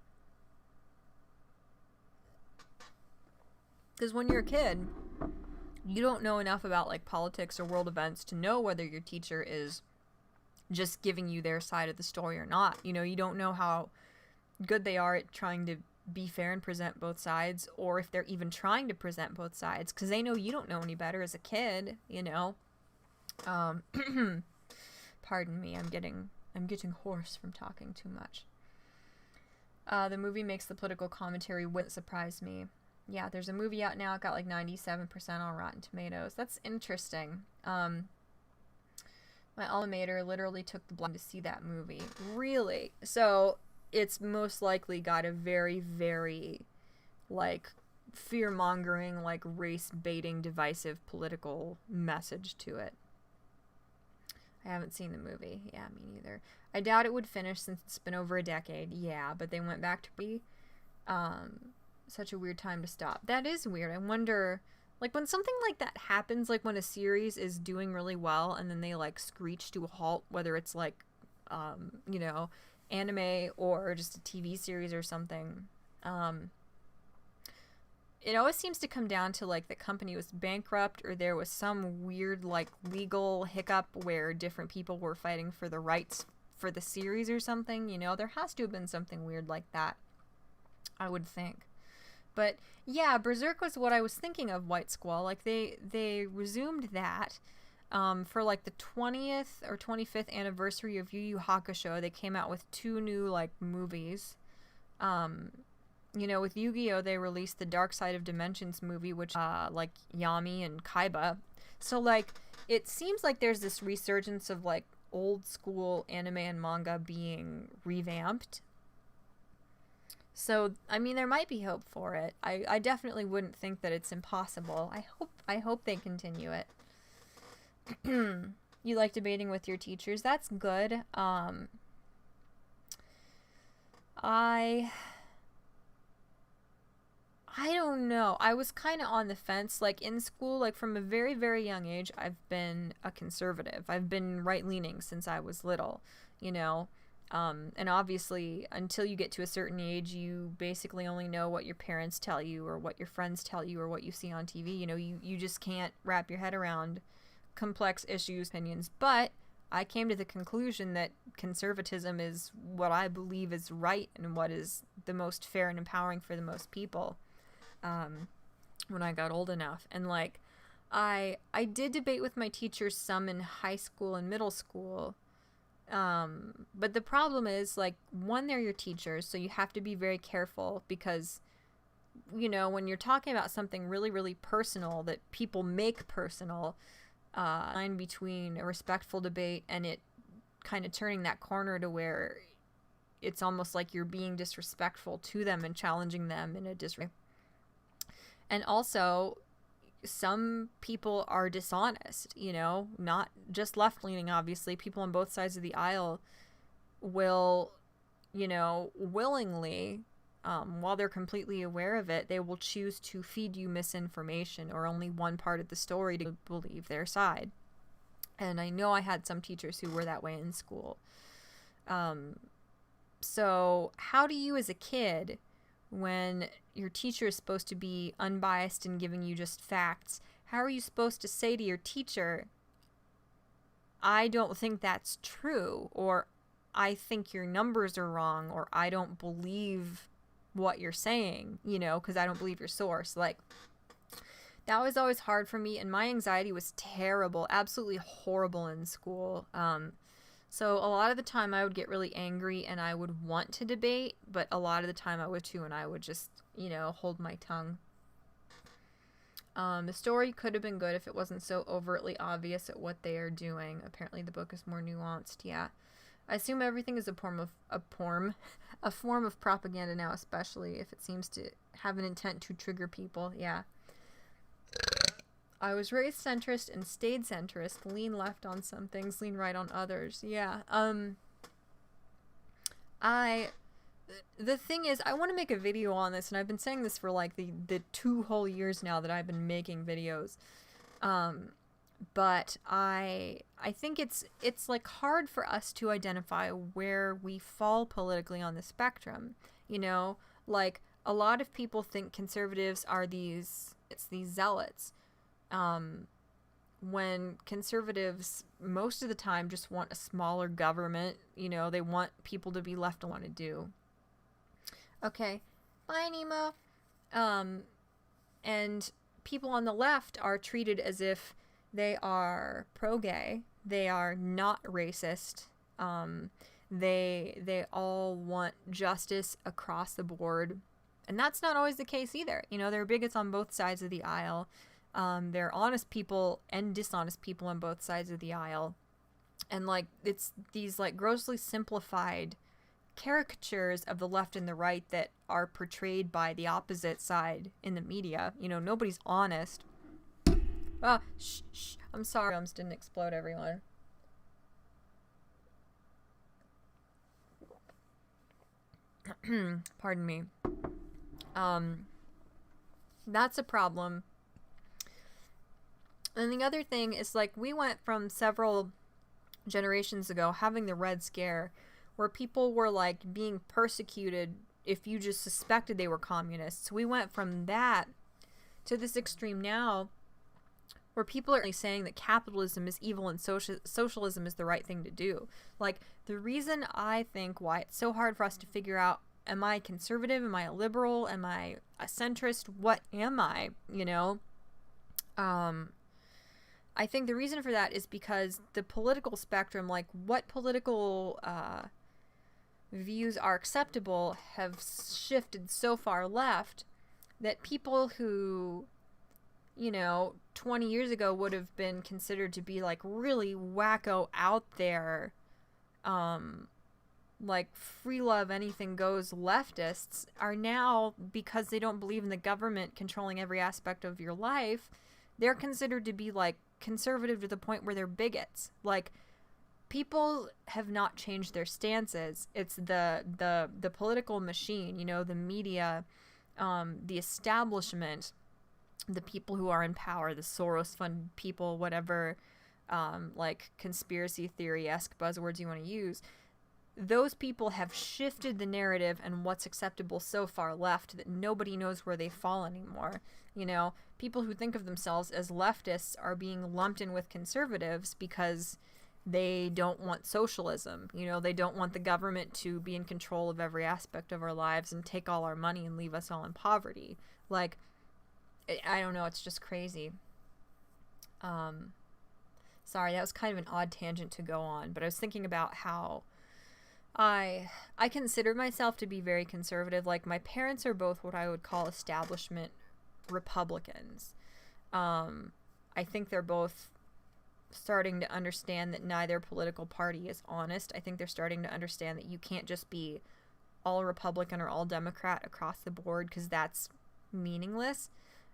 Because when you're a kid, you don't know enough about, like, politics or world events to know whether your teacher is just giving you their side of the story or not. You know, you don't know how good they are at trying to be fair and present both sides, or if they're even trying to present both sides, because they know you don't know any better as a kid, you know. Pardon me, I'm getting hoarse from talking too much. The movie makes the political commentary wouldn't surprise me. Yeah, there's a movie out now. It got like 97% on Rotten Tomatoes. That's interesting. My alma mater literally took the blind to see that movie. Really? So it's most likely got a very, very, like, fear-mongering, like, race-baiting, divisive political message to it. I haven't seen the movie. Yeah, me neither. I doubt it would finish since it's been over a decade. Yeah, but they went back to be such a weird time to stop. That is weird. I wonder, like, when something like that happens, like when a series is doing really well and then they, like, screech to a halt, whether it's, like, you know, anime or just a TV series or something, it always seems to come down to, like, the company was bankrupt, or there was some weird, like, legal hiccup where different people were fighting for the rights for the series or something, you know. There has to have been something weird like that, I would think. But yeah, Berserk was what I was thinking of. White Squall, like, they resumed that for, like, the 20th or 25th anniversary of Yu Yu Hakusho. They came out with 2 new, like, movies. You know, with Yu-Gi-Oh! They released the Dark Side of Dimensions movie, which, like, Yami and Kaiba. So, like, it seems like there's this resurgence of, like, old school anime and manga being revamped. So, I mean, there might be hope for it. I definitely wouldn't think that it's impossible. I hope they continue it. You like debating with your teachers? That's good. I don't know. I was kind of on the fence. Like, in school, like, from a very, very young age, I've been a conservative. I've been right-leaning since I was little, you know. And obviously, until you get to a certain age, you basically only know what your parents tell you or what your friends tell you or what you see on TV. You know, you just can't wrap your head around complex issues, opinions, but I came to the conclusion that conservatism is what I believe is right and what is the most fair and empowering for the most people, when I got old enough. And like, I did debate with my teachers some in high school and middle school, but the problem is, like, one, they're your teachers, so you have to be very careful because, you know, when you're talking about something really, really personal that people make personal, line between a respectful debate and it kind of turning that corner to where it's almost like you're being disrespectful to them and challenging them in a disrespect. And also, some people are dishonest, you know, not just left-leaning, obviously. People on both sides of the aisle will, you know, willingly, while they're completely aware of it, they will choose to feed you misinformation or only one part of the story to believe their side. And I know I had some teachers who were that way in school. So how do you as a kid, when your teacher is supposed to be unbiased and giving you just facts, how are you supposed to say to your teacher, I don't think that's true, or I think your numbers are wrong, or I don't believe what you're saying, you know, because I don't believe your source? Like, that was always hard for me, and my anxiety was terrible, absolutely horrible in school. So a lot of the time I would get really angry and I would want to debate, but a lot of the time I would too, and I would just, you know, hold my tongue. The story could have been good if it wasn't so overtly obvious at what they are doing. Apparently the book is more nuanced. Yeah. I assume everything is a form of propaganda now, especially if it seems to have an intent to trigger people. Yeah. I was raised centrist and stayed centrist. Lean left on some things, lean right on others. Yeah. The thing is, I want to make a video on this, and I've been saying this for like the 2 whole years now that I've been making videos. But I think it's like hard for us to identify where we fall politically on the spectrum. You know, like, a lot of people think conservatives are these zealots. When conservatives most of the time just want a smaller government, you know, they want people to be left alone to do. Okay, bye Nemo. And people on the left are treated as if they are pro-gay, they are not racist, they all want justice across the board, and that's not always the case either. You know, there are bigots on both sides of the aisle. There are honest people and dishonest people on both sides of the aisle. And, like, it's these, like, grossly simplified caricatures of the left and the right that are portrayed by the opposite side in the media. You know, nobody's honest. Ah, shh. I'm sorry. Drums didn't explode, everyone. Pardon me. That's a problem. And the other thing is, like, we went from several generations ago having the Red Scare, where people were, like, being persecuted if you just suspected they were communists. We went from that to this extreme now, where people are saying that capitalism is evil and socialism is the right thing to do. Like, the reason I think why it's so hard for us to figure out, am I conservative? Am I a liberal? Am I a centrist? What am I? You know? I think the reason for that is because the political spectrum, like, what political views are acceptable, have shifted so far left that people who, you know, 20 years ago would have been considered to be, like, really wacko out there, like, free love, anything goes leftists, are now, because they don't believe in the government controlling every aspect of your life, they're considered to be, like, conservative to the point where they're bigots. Like, people have not changed their stances. It's the political machine, you know, the media, the establishment, the people who are in power, the Soros-funded people, whatever, like, conspiracy theory-esque buzzwords you want to use. those people have shifted the narrative and what's acceptable so far left that nobody knows where they fall anymore. You know, people who think of themselves as leftists are being lumped in with conservatives because they don't want socialism. You know, they don't want the government to be in control of every aspect of our lives and take all our money and leave us all in poverty. Like, I don't know, it's just crazy. Sorry, that was kind of an odd tangent to go on, but I was thinking about how I consider myself to be very conservative. Like, my parents are both what I would call establishment Republicans. I think they're both starting to understand that neither political party is honest. I think they're starting to understand that you can't just be all Republican or all Democrat across the board, because that's meaningless.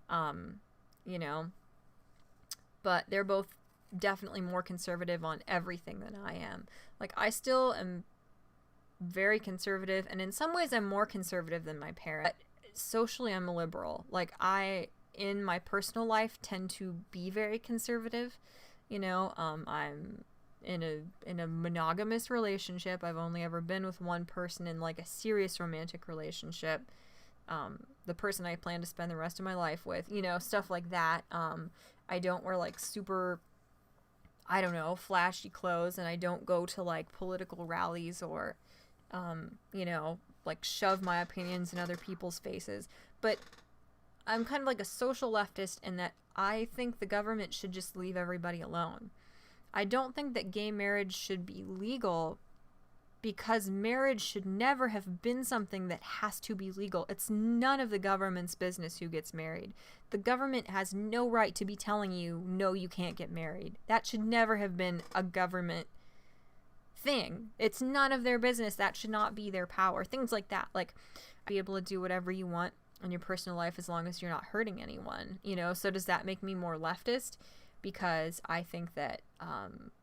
You know, but they're both definitely more conservative on everything than I am. Like, I still am very conservative, and in some ways I'm more conservative than my parents. But socially, I'm a liberal. Like, I, in my personal life, tend to be very conservative. You know, I'm in a monogamous relationship. I've only ever been with one person in, like, a serious romantic relationship. The person I plan to spend the rest of my life with, you know, stuff like that. I don't wear, like, super, I don't know, flashy clothes, and I don't go to, like, political rallies or, you know, like, shove my opinions in other people's faces. But I'm kind of like a social leftist in that I think the government should just leave everybody alone. I don't think that gay marriage should be legal, because marriage should never have been something that has to be legal. It's none of the government's business who gets married. The government has no right to be telling you, no, you can't get married. That should never have been a government thing. It's none of their business. That should not be their power. Things like that. Like, be able to do whatever you want in your personal life as long as you're not hurting anyone, you know? So does that make me more leftist? Because I think that,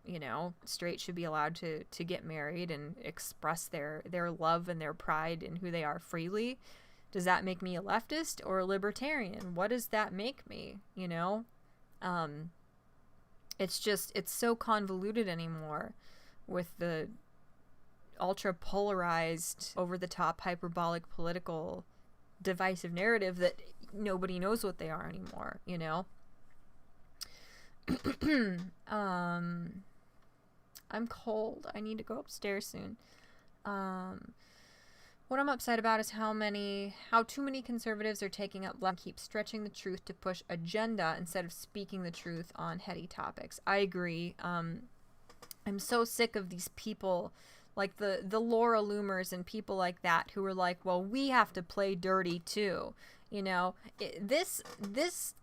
you know, straight should be allowed to get married and express their love and their pride in who they are freely. Does that make me a leftist or a libertarian? What does that make me, you know? It's so convoluted anymore with the ultra polarized, over-the-top, hyperbolic, political, divisive narrative that nobody knows what they are anymore, you know? I'm cold. I need to go upstairs soon. What I'm upset about is how too many conservatives are taking up left and keep stretching the truth to push agenda instead of speaking the truth on heady topics. I agree. I'm so sick of these people, like the Laura Loomers and people like that, who are like, well, we have to play dirty too. You know, this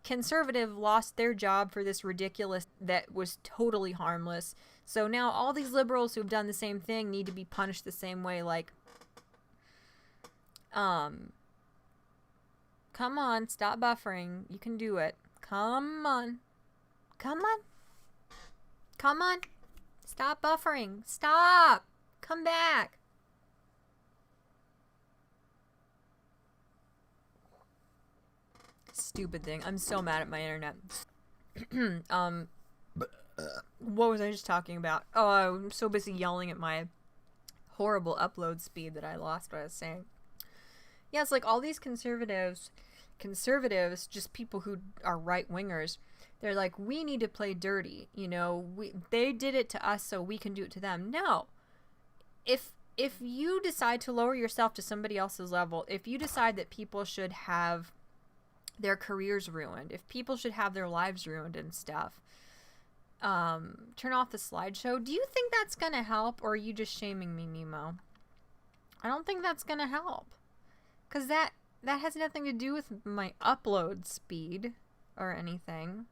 conservative lost their job for this ridiculous that was totally harmless. So now all these liberals who've done the same thing need to be punished the same way. Like, come on, stop buffering. You can do it. Come on. Come on. Come on. Stop buffering. Stop. Come back. Stupid thing. I'm so mad at my internet. What was I just talking about? Oh, I'm so busy yelling at my horrible upload speed that I lost what I was saying. Yeah, it's like all these conservatives, just people who are right-wingers, they're like, we need to play dirty. You know, they did it to us, so we can do it to them. No. If you decide to lower yourself to somebody else's level, if you decide that people should have their careers ruined, if people should have their lives ruined and stuff, turn off the slideshow. Do you think that's gonna help, or are you just shaming me, Nemo? I don't think that's gonna help, because that has nothing to do with my upload speed or anything.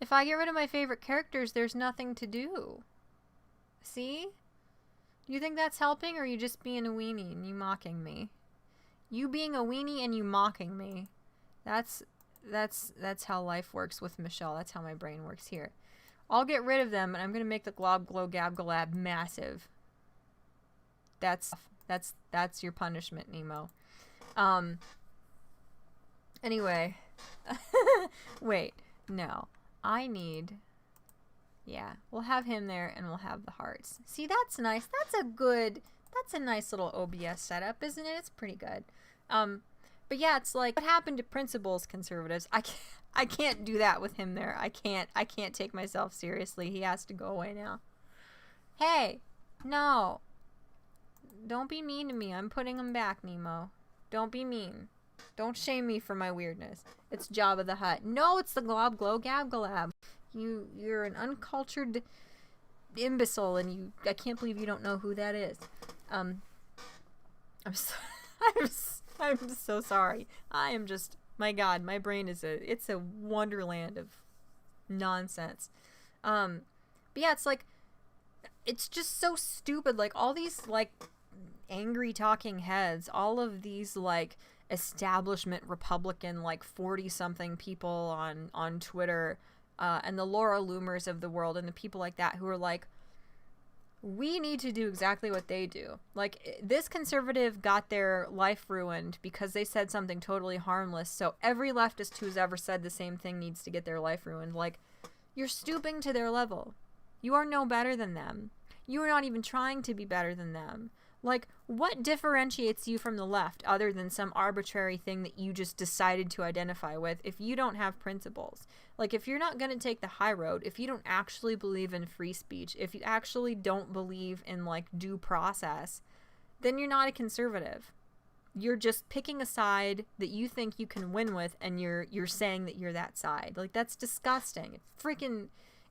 If I get rid of my favorite characters, there's nothing to do. See? Do you think that's helping, or are you just being a weenie and you mocking me? You being a weenie and you mocking me. That's how life works with Michelle. That's how my brain works here. I'll get rid of them, and I'm gonna make the glob glow gab galab massive. That's your punishment, Nemo. Anyway. Wait, no. I need Yeah, we'll have him there and we'll have the hearts. See, that's nice. That's a nice little OBS setup, isn't it? It's pretty good. But yeah, it's like, what happened to principles, conservatives? I can't do that with him there. I can't take myself seriously. He has to go away now. Hey, no. Don't be mean to me. I'm putting him back, Nemo. Don't be mean. Don't shame me for my weirdness. It's Jabba the Hutt. No, it's the Glob Glow Gab Galab. You're an uncultured imbecile, and I can't believe you don't know who that is. I'm so sorry. I am just, my God, my brain it's a wonderland of nonsense. But yeah, it's like, it's just so stupid. Like, all these, like, angry talking heads, all of these, like, establishment Republican, like, 40-something people on Twitter, and the Laura Loomers of the world and the people like that who are like, we need to do exactly what they do. Like, this conservative got their life ruined because they said something totally harmless, so every leftist who's ever said the same thing needs to get their life ruined. Like, you're stooping to their level. You are no better than them. You are not even trying to be better than them. Like, what differentiates you from the left other than some arbitrary thing that you just decided to identify with if you don't have principles? Like, if you're not going to take the high road, if you don't actually believe in free speech, if you actually don't believe in, like, due process, then you're not a conservative. You're just picking a side that you think you can win with, and you're saying that you're that side. Like, that's disgusting.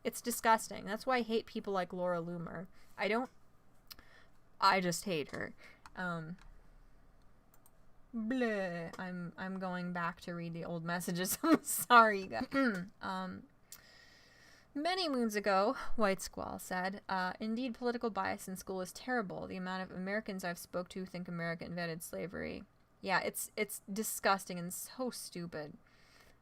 It's disgusting. That's why I hate people like Laura Loomer. I just hate her. Bleh. I'm going back to read the old messages. I'm sorry, you guys. Many moons ago, White Squall said, indeed, political bias in school is terrible. The amount of Americans I've spoke to think America invented slavery. Yeah, it's disgusting and so stupid.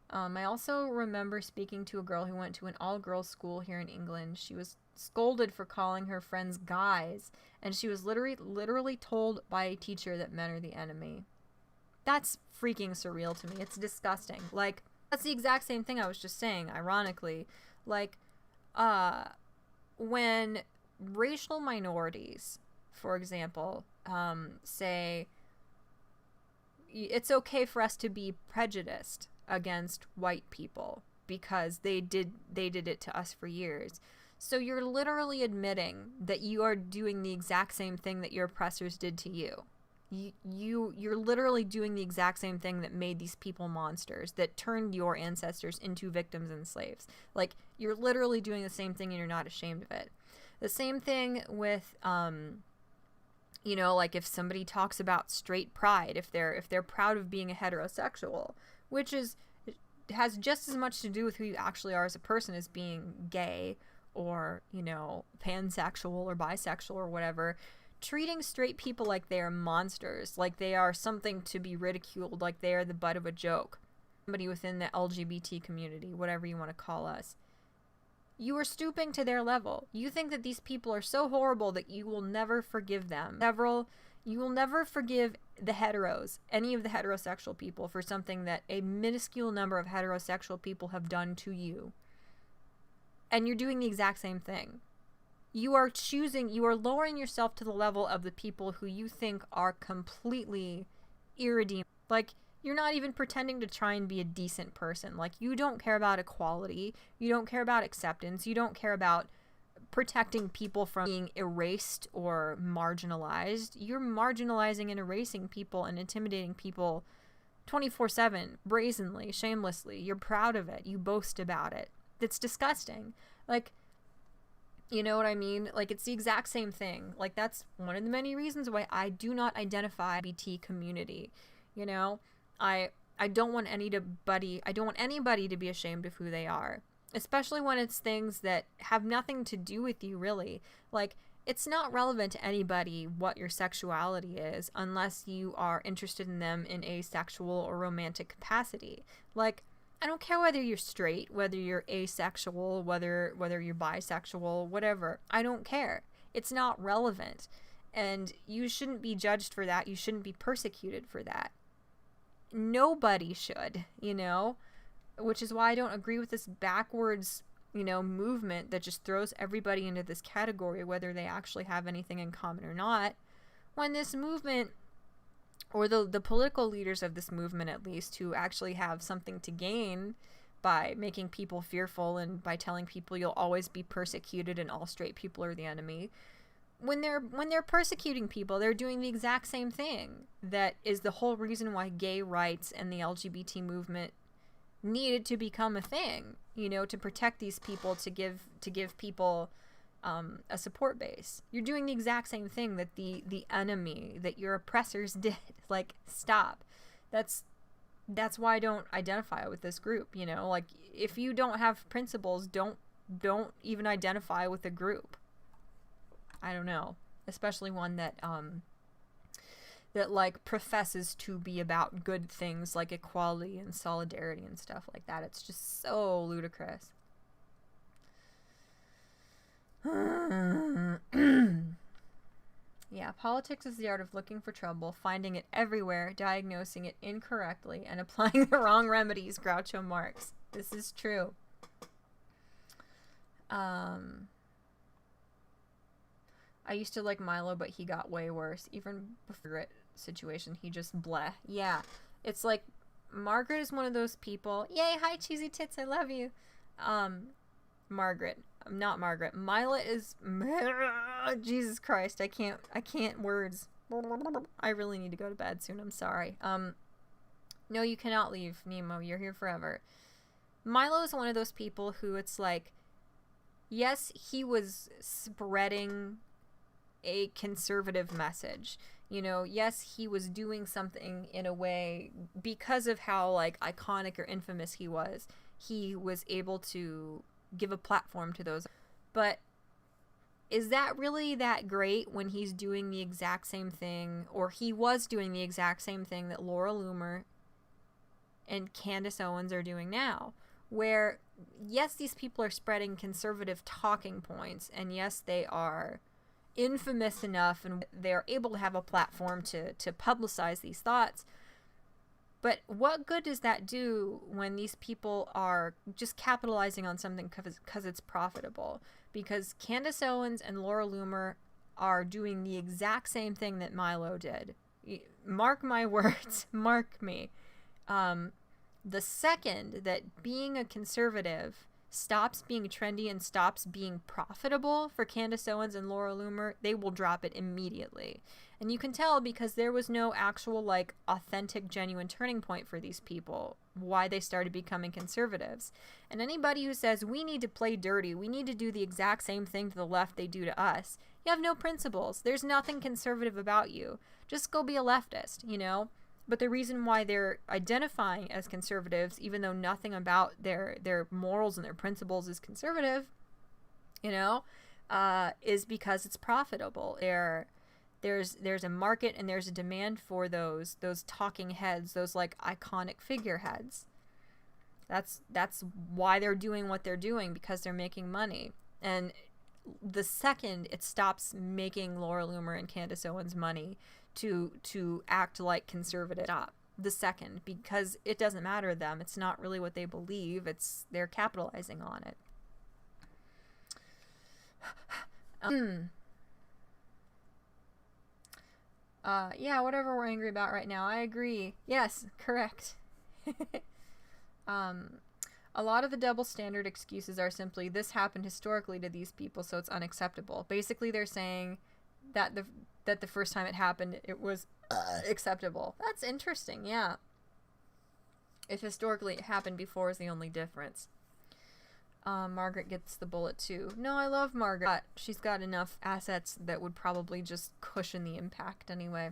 I also remember speaking to a girl who went to an all-girls school here in England. She was scolded for calling her friends guys, and she was literally told by a teacher that men are the enemy. That's freaking surreal to me. It's disgusting. Like, that's the exact same thing I was just saying, ironically. Like, when racial minorities, for example, say it's okay for us to be prejudiced against white people because they did it to us for years. So you're literally admitting that you are doing the exact same thing that your oppressors did to you. You're literally doing the exact same thing that made these people monsters, that turned your ancestors into victims and slaves. Like, you're literally doing the same thing and you're not ashamed of it. The same thing with, you know, like if somebody talks about straight pride, if they're proud of being a heterosexual, which has just as much to do with who you actually are as a person as being gay or, you know, pansexual or bisexual or whatever. Treating straight people like they are monsters, like they are something to be ridiculed, like they are the butt of a joke. Somebody within the LGBT community, whatever you want to call us. You are stooping to their level. You think that these people are so horrible that you will never forgive them. You will never forgive the heteros, any of the heterosexual people, for something that a minuscule number of heterosexual people have done to you. And you're doing the exact same thing. You are lowering yourself to the level of the people who you think are completely irredeemable. Like, you're not even pretending to try and be a decent person. Like, you don't care about equality. You don't care about acceptance. You don't care about protecting people from being erased or marginalized. You're marginalizing and erasing people and intimidating people 24/7, brazenly, shamelessly. You're proud of it. You boast about it. It's disgusting. Like, you know what I mean? Like, it's the exact same thing. Like, that's one of the many reasons why I do not identify LGBT community. You know, I don't want anybody to be ashamed of who they are, especially when it's things that have nothing to do with you, really. Like, it's not relevant to anybody what your sexuality is unless you are interested in them in a sexual or romantic capacity. Like, I don't care whether you're straight, whether you're asexual, whether you're bisexual, whatever. I don't care. It's not relevant. And you shouldn't be judged for that. You shouldn't be persecuted for that. Nobody should, you know? Which is why I don't agree with this backwards movement that just throws everybody into this category, whether they actually have anything in common or not, when this movement, or the political leaders of this movement at least, who actually have something to gain by making people fearful and by telling people you'll always be persecuted and all straight people are the enemy, when they're persecuting people, they're doing the exact same thing. That is the whole reason why gay rights and the LGBT movement needed to become a thing, to protect these people, to give people a support base. You're doing the exact same thing that the enemy, that your oppressors did. Like, stop. That's why I don't identify with this group. Like, if you don't have principles, don't even identify with a group. I don't know, especially one that like professes to be about good things like equality and solidarity and stuff like that. It's just so ludicrous. Yeah, politics is the art of looking for trouble, finding it everywhere, diagnosing it incorrectly, and applying the wrong remedies. Groucho Marx. This is true. I used to like Milo, but he got way worse. Even before it situation, he just bleh. Yeah, it's like Margaret is one of those people. Yay, hi cheesy tits, I love you. Margaret, not Margaret. Mila is Jesus Christ, I can't words. I really need to go to bed soon. I'm sorry. No, you cannot leave, Nemo. You're here forever. Milo is one of those people who it's like, yes, he was spreading a conservative message. Yes, he was doing something in a way because of how like iconic or infamous he was. He was able to give a platform to those. But is that really that great when he's doing the exact same thing, or he was doing the exact same thing that Laura Loomer and Candace Owens are doing now? Where, yes, these people are spreading conservative talking points, and yes, they are infamous enough and they're able to have a platform to publicize these thoughts. But what good does that do when these people are just capitalizing on something because it's profitable? Because Candace Owens and Laura Loomer are doing the exact same thing that Milo did. Mark my words. Mark me. The second that being a conservative stops being trendy and stops being profitable for Candace Owens and Laura Loomer, they will drop it immediately. And you can tell because there was no actual, like, authentic, genuine turning point for these people, why they started becoming conservatives. And anybody who says, we need to play dirty, we need to do the exact same thing to the left they do to us, you have no principles. There's nothing conservative about you. Just go be a leftist, But the reason why they're identifying as conservatives, even though nothing about their morals and their principles is conservative, is because it's profitable. There's a market and there's a demand for those talking heads, those like iconic figureheads. That's why they're doing what they're doing, because they're making money. And the second it stops making Laura Loomer and Candace Owens money to act like conservative, stop. The second, because it doesn't matter to them. It's not really what they believe. They're capitalizing on it. Yeah, whatever we're angry about right now. I agree. Yes, correct. A lot of the double standard excuses are simply, this happened historically to these people, so it's unacceptable. Basically, they're saying that the first time it happened, it was acceptable. That's interesting, yeah. If historically it happened before is the only difference. Margaret gets the bullet too. No, I love Margaret. She's got enough assets that would probably just cushion the impact anyway.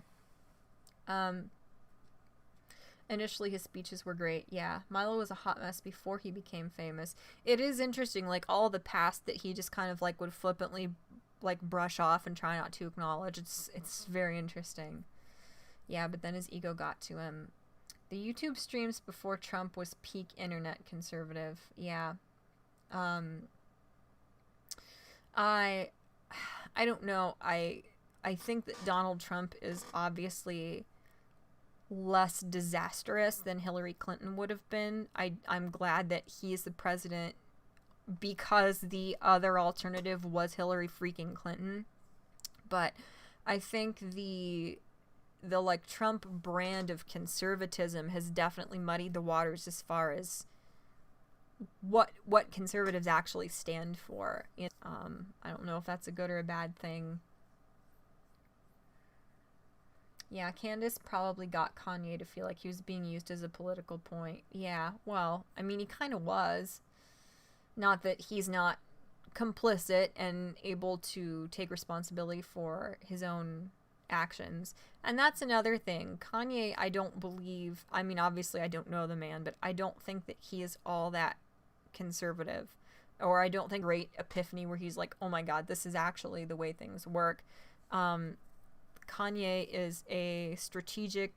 Initially his speeches were great. Yeah, Milo was a hot mess before he became famous. It is interesting, like all the past that he just kind of like would flippantly like brush off and try not to acknowledge. It's very interesting. Yeah, but then his ego got to him. The YouTube streams before Trump was peak internet conservative. Yeah. I don't know. I think that Donald Trump is obviously less disastrous than Hillary Clinton would have been. I'm glad that he is the president because the other alternative was Hillary freaking Clinton. But I think the like Trump brand of conservatism has definitely muddied the waters as far as what conservatives actually stand for. I don't know if that's a good or a bad thing. Yeah, Candace probably got Kanye to feel like he was being used as a political point. Yeah, well, I mean, he kind of was. Not that he's not complicit and able to take responsibility for his own actions. And that's another thing. Kanye, I don't believe, I mean, obviously I don't know the man, but I don't think that he is all that conservative. Or I don't think great epiphany where he's like, oh my God, this is actually the way things work. Kanye is a strategic,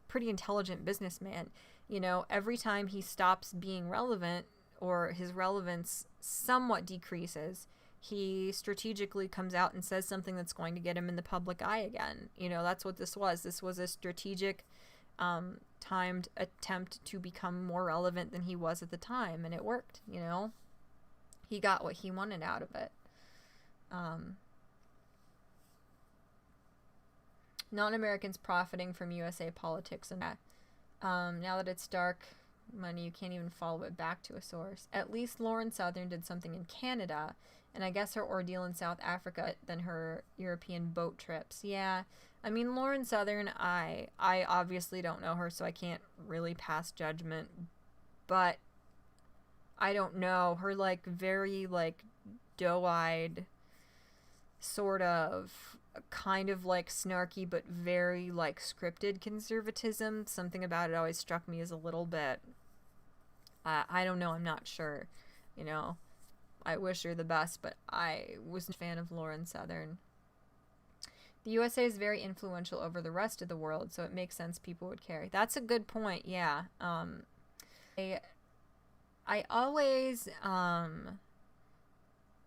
pretty intelligent businessman. You know, every time he stops being relevant or his relevance somewhat decreases, he strategically comes out and says something that's going to get him in the public eye again. You know, that's what this was. This was a strategic, timed attempt to become more relevant than he was at the time, and it worked, you know? He got what he wanted out of it. Non-Americans profiting from USA politics and now that it's dark money, you can't even follow it back to a source. At least Lauren Southern did something in Canada, and I guess her ordeal in South Africa than her European boat trips. Yeah, I mean, Lauren Southern, I obviously don't know her, so I can't really pass judgment, but I don't know. Her, like, very, like, doe-eyed, sort of, kind of, like, snarky, but very, like, scripted conservatism. Something about it always struck me as a little bit, I don't know, I'm not sure, you know. I wish her the best, but I wasn't a fan of Lauren Southern. The USA is very influential over the rest of the world, so it makes sense people would care. That's a good point, yeah. I always,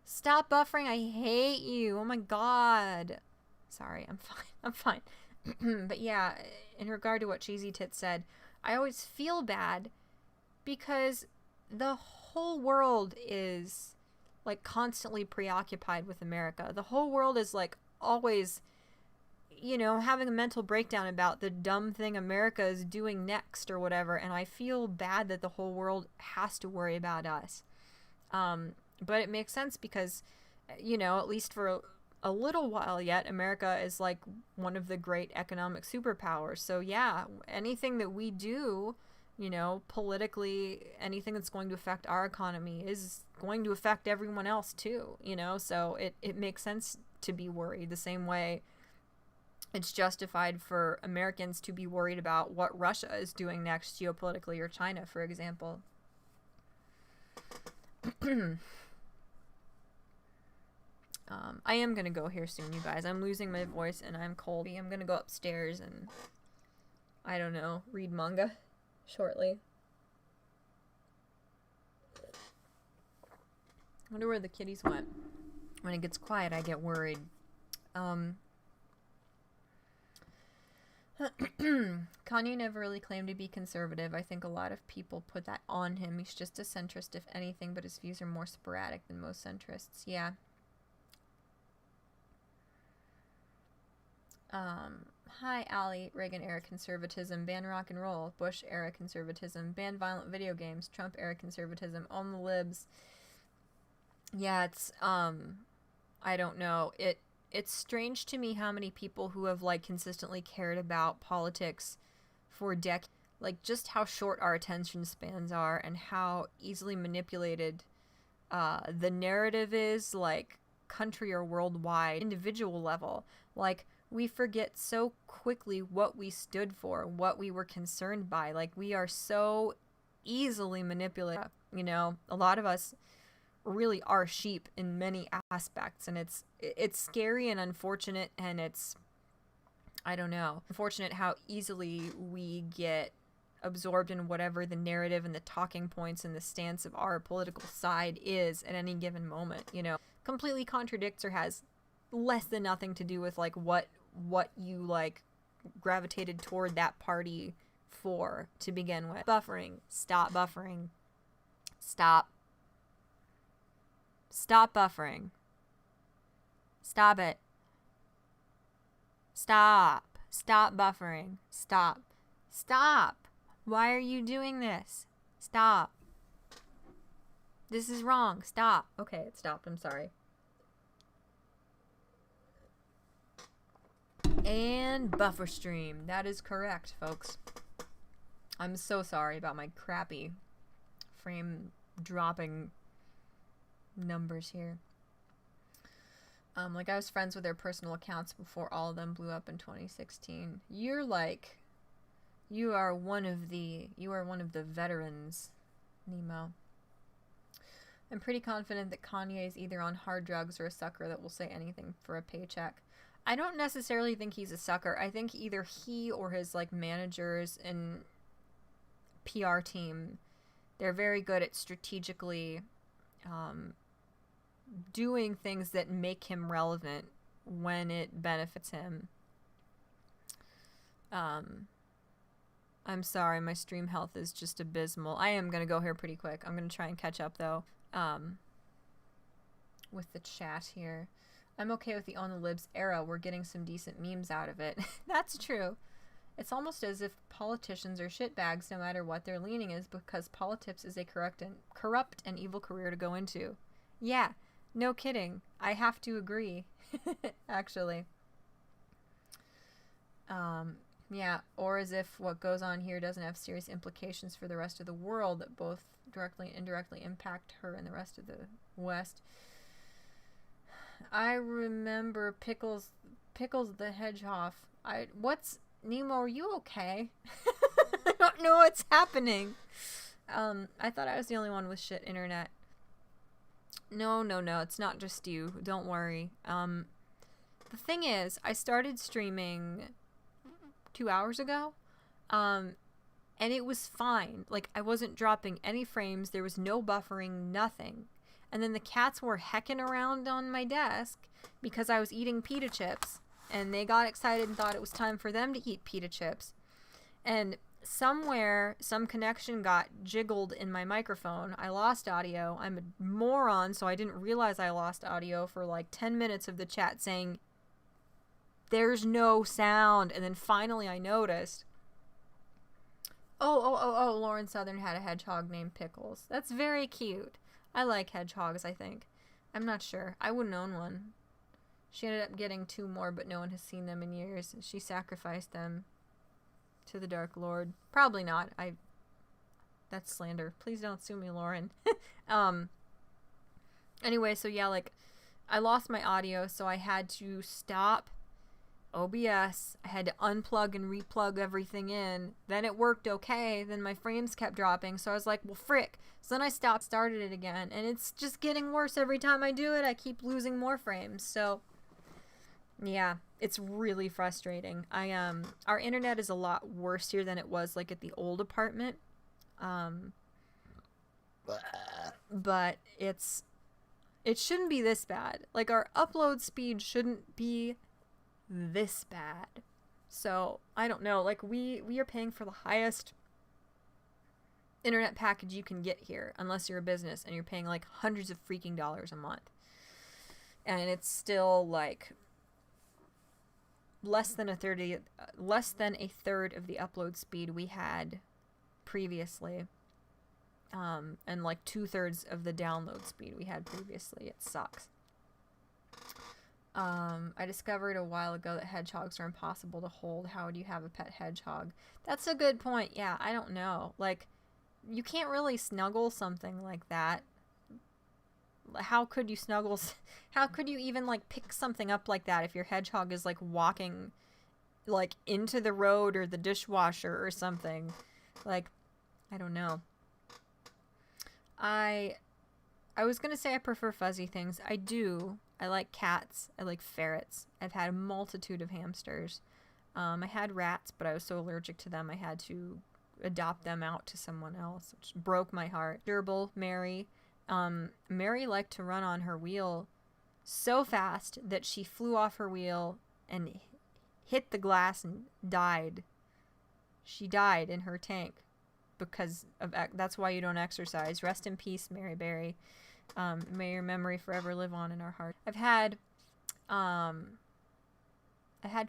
stop buffering, I hate you, oh my god. Sorry, I'm fine. But yeah, in regard to what Cheesy Tits said, I always feel bad because the whole world is, like, constantly preoccupied with America. The whole world is, like, always, you know, having a mental breakdown about the dumb thing America is doing next or whatever, and I feel bad that the whole world has to worry about us. But it makes sense because, you know, at least for a little while yet, America is, like, one of the great economic superpowers. So, yeah, anything that we do, you know, politically, anything that's going to affect our economy is going to affect everyone else too, you know, so it makes sense to be worried the same way it's justified for Americans to be worried about what Russia is doing next geopolitically, or China, for example. I am going to go here soon, you guys. I'm losing my voice and I'm cold. I'm going to go upstairs and, I don't know, read manga shortly. I wonder where the kitties went. When it gets quiet, I get worried. Kanye never really claimed to be conservative. I think a lot of people put that on him. He's just a centrist, if anything, but his views are more sporadic than most centrists. Yeah. Hi, Allie. Reagan-era conservatism. Ban rock and roll. Bush-era conservatism. Ban violent video games. Trump-era conservatism. On the libs. Yeah, it's, I don't know. It's strange to me how many people who have, like, consistently cared about politics for decades, like, just how short our attention spans are and how easily manipulated the narrative is, like, country or worldwide, individual level. Like, we forget so quickly what we stood for, what we were concerned by. Like, we are so easily manipulated. You know, a lot of us really are sheep in many aspects, and it's scary and unfortunate, and it's, I don't know, unfortunate how easily we get absorbed in whatever the narrative and the talking points and the stance of our political side is at any given moment, you know. Completely contradicts or has less than nothing to do with, like, what you, like, gravitated toward that party for to begin with. Buffering. Stop buffering. Stop. Stop buffering. Stop it. Stop. Stop buffering. Stop. Stop. Why are you doing this? Stop. This is wrong. Stop. Okay, it stopped. I'm sorry. And buffer stream. That is correct, folks. I'm so sorry about my crappy frame dropping numbers here. Like I was friends with their personal accounts before all of them blew up in 2016. You are one of the veterans, Nemo. I'm pretty confident that Kanye is either on hard drugs or a sucker that will say anything for a paycheck. I don't necessarily think he's a sucker. I think either he or his like managers and PR team, they're very good at strategically doing things that make him relevant when it benefits him. I'm sorry, my stream health is just abysmal. I am going to go here pretty quick. I'm going to try and catch up, though, with the chat here. I'm okay with the On the Libs era. We're getting some decent memes out of it. That's true. It's almost as if politicians are shitbags no matter what their leaning is, because politics is a corrupt and evil career to go into. Yeah, no kidding. I have to agree, actually. Yeah, or as if what goes on here doesn't have serious implications for the rest of the world that both directly and indirectly impact her and the rest of the West. I remember Pickles the Hedgehog. Nemo, are you okay? I don't know what's happening. I thought I was the only one with shit internet. No, it's not just you. Don't worry. The thing is, I started streaming 2 hours ago, and it was fine. Like, I wasn't dropping any frames. There was no buffering, nothing. And then the cats were hecking around on my desk because I was eating pita chips, and they got excited and thought it was time for them to eat pita chips. And somewhere, some connection got jiggled in my microphone. I lost audio. I'm a moron, so I didn't realize I lost audio for like 10 minutes of the chat saying, "There's no sound." And then finally I noticed, oh, Lauren Southern had a hedgehog named Pickles. That's very cute. I like hedgehogs, I think. I'm not sure. I wouldn't own one. She ended up getting 2 more, but no one has seen them in years. She sacrificed them to the Dark Lord. Probably not. That's slander. Please don't sue me, Lauren. Anyway, so yeah, like, I lost my audio, so I had to stop OBS. I had to unplug and replug everything in. Then it worked okay. Then my frames kept dropping, so I was like, well, frick. So then I started it again, and it's just getting worse every time I do it. I keep losing more frames, so yeah, it's really frustrating. Our internet is a lot worse here than it was like at the old apartment. But it shouldn't be this bad. Like, our upload speed shouldn't be this bad. So I don't know, like, we are paying for the highest internet package you can get here, unless you're a business and you're paying like hundreds of freaking dollars a month, and it's still like less than a third of the upload speed we had previously, and like 2/3 of the download speed we had previously. It sucks. I discovered a while ago that hedgehogs are impossible to hold. How would you have a pet hedgehog? That's a good point. Yeah, I don't know. Like, you can't really snuggle something like that. How could you snuggle? How could you even, like, pick something up like that if your hedgehog is, like, walking, like, into the road or the dishwasher or something? Like, I don't know. I was gonna say I prefer fuzzy things. I do. I like cats. I like ferrets. I've had a multitude of hamsters. I had rats, but I was so allergic to them I had to adopt them out to someone else, which broke my heart. Gerbil, Mary. Mary liked to run on her wheel so fast that she flew off her wheel and hit the glass and died. She died in her tank because of that's why you don't exercise. Rest in peace, Mary Berry. May your memory forever live on in our heart. I've had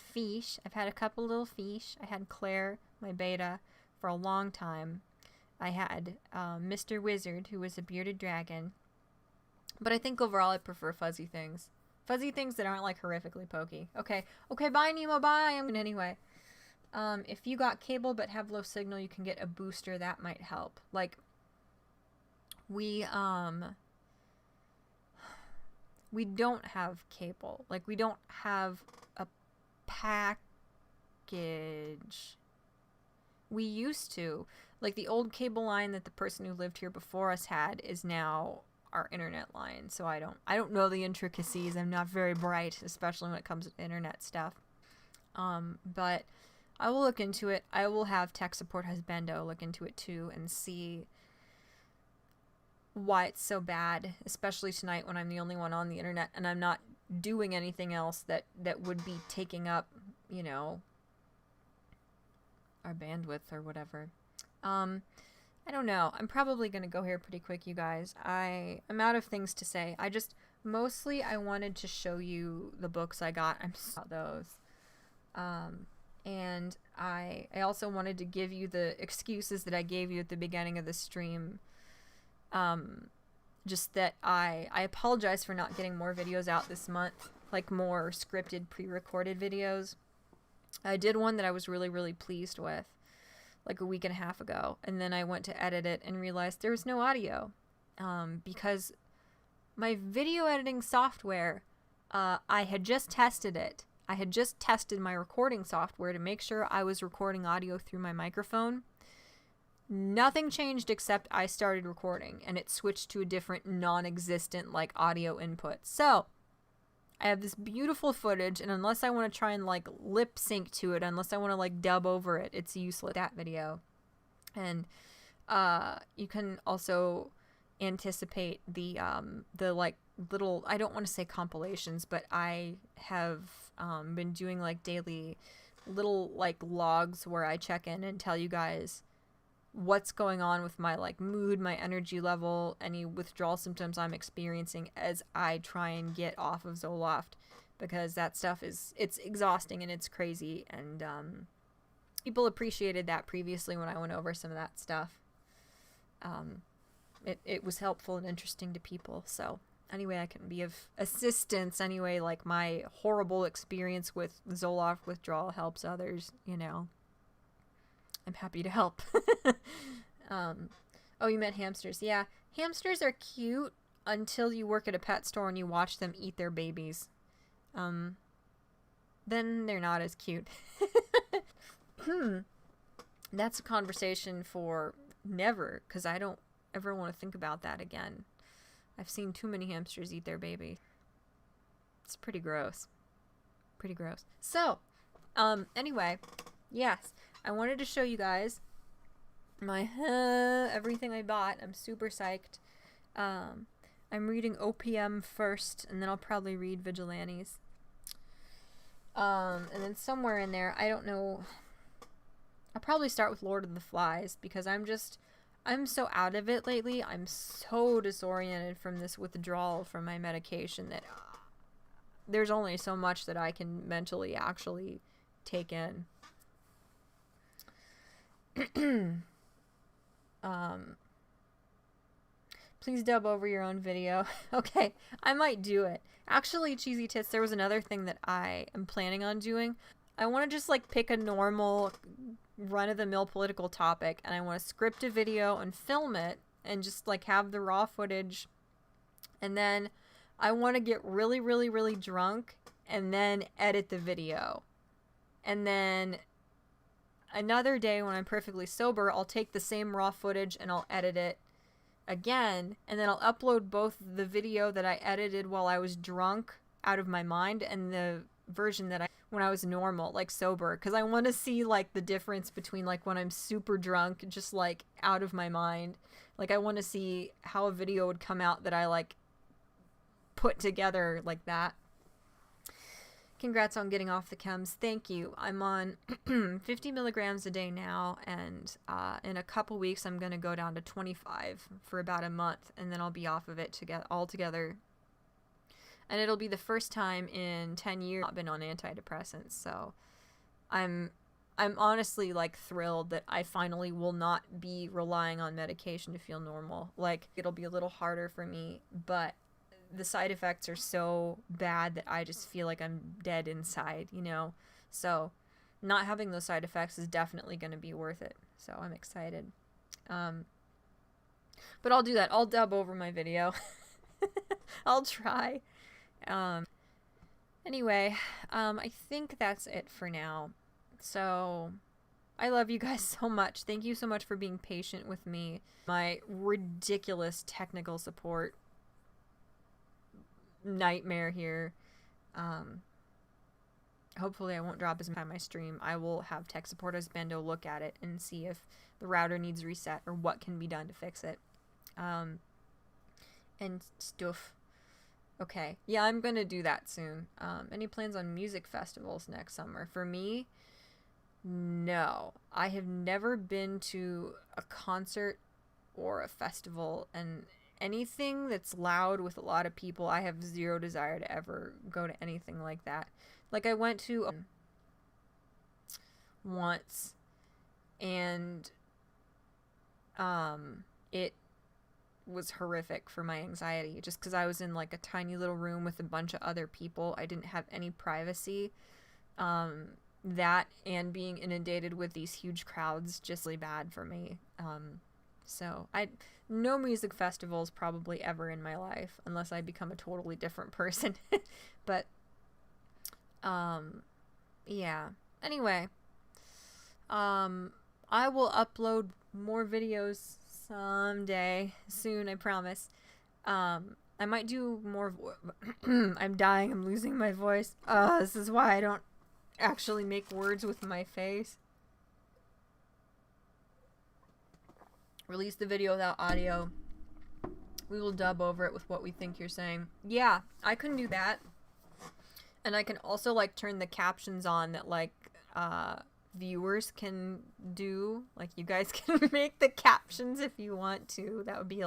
fish. I've had a couple little fish. I had Claire, my beta, for a long time. I had Mr. Wizard, who was a bearded dragon. But I think overall I prefer fuzzy things. Fuzzy things that aren't like horrifically pokey. Okay, bye Nemo, bye. Anyway, if you got cable but have low signal, you can get a booster. That might help. Like, we don't have cable. Like, we don't have a package. We used to. Like, the old cable line that the person who lived here before us had is now our internet line. So I don't know the intricacies. I'm not very bright, especially when it comes to internet stuff. But I will look into it. I will have tech support husbando look into it too and see why it's so bad, especially tonight when I'm the only one on the internet and I'm not doing anything else that would be taking up, you know, our bandwidth or whatever. I don't know. I'm probably going to go here pretty quick, you guys. I'm out of things to say. Mostly I wanted to show you the books I got. I'm so about those. And I also wanted to give you the excuses that I gave you at the beginning of the stream. Just that I apologize for not getting more videos out this month, like more scripted, pre-recorded videos. I did one that I was really, really pleased with, like a week and a half ago, and then I went to edit it and realized there was no audio, because my video editing software, I had just tested it. I had just tested my recording software to make sure I was recording audio through my microphone. Nothing changed except I started recording and it switched to a different non-existent like audio input. So I have this beautiful footage, and unless I want to try and like lip sync to it, unless I want to like dub over it, it's useless, that video. And you can also anticipate the like little, I don't want to say compilations, but I have been doing like daily little like logs where I check in and tell you guys what's going on with my like mood, my energy level, any withdrawal symptoms I'm experiencing as I try and get off of Zoloft, because that stuff it's exhausting and it's crazy, and people appreciated that previously when I went over some of that stuff. It was helpful and interesting to people. So anyway, I can be of assistance anyway, like my horrible experience with Zoloft withdrawal helps others, you know. I'm happy to help. Oh, you meant hamsters. Yeah, hamsters are cute until you work at a pet store and you watch them eat their babies. Then they're not as cute. That's a conversation for never, because I don't ever want to think about that again. I've seen too many hamsters eat their baby. It's pretty gross. Pretty gross. So, anyway, yes. I wanted to show you guys my everything I bought. I'm super psyched. I'm reading OPM first, and then I'll probably read Vigilantes. And then somewhere in there, I don't know, I'll probably start with Lord of the Flies, because I'm so out of it lately. I'm so disoriented from this withdrawal from my medication that there's only so much that I can mentally actually take in. Please dub over your own video. Okay, I might do it. Actually, Cheesy Tits, there was another thing that I am planning on doing. I want to just like pick a normal run-of-the-mill political topic, and I want to script a video and film it and just like have the raw footage, and then I want to get really, really, really drunk and then edit the video. And then another day when I'm perfectly sober, I'll take the same raw footage and I'll edit it again, and then I'll upload both the video that I edited while I was drunk out of my mind and the version that when I was normal, like sober, because I want to see like the difference between like when I'm super drunk, just like out of my mind. Like I want to see how a video would come out that I like put together like that. Congrats on getting off the chems. Thank you. I'm on 50 milligrams a day now, and in a couple weeks I'm going to go down to 25 for about a month, and then I'll be off of it to get altogether. And it'll be the first time in 10 years I've been on antidepressants, so I'm honestly, like, thrilled that I finally will not be relying on medication to feel normal. Like, it'll be a little harder for me, but the side effects are so bad that I just feel like I'm dead inside, you know? So not having those side effects is definitely going to be worth it. So I'm excited. But I'll do that. I'll dub over my video. I'll try. Anyway, I think that's it for now. So I love you guys so much. Thank you so much for being patient with me. My ridiculous technical support nightmare here. Hopefully I won't drop as much on my stream. I will have tech support as Bendo look at it and see if the router needs reset or what can be done to fix it. And stuff. Okay. Yeah, I'm gonna do that soon. Any plans on music festivals next summer? For me, no. I have never been to a concert or a festival, and anything that's loud with a lot of people, I have zero desire to ever go to anything like that. Like, I went to once, and it was horrific for my anxiety, just because I was in, like, a tiny little room with a bunch of other people. I didn't have any privacy. That and being inundated with these huge crowds, just really bad for me. So no music festivals probably ever in my life, unless I become a totally different person. But, yeah. Anyway, I will upload more videos someday, soon, I promise. I might do more, I'm dying, I'm losing my voice. This is why I don't actually make words with my face. Release the video without audio. We will dub over it with what we think you're saying. Yeah, I can do that. And I can also, like, turn the captions on that, like, viewers can do. Like, you guys can make the captions if you want to. That would be, you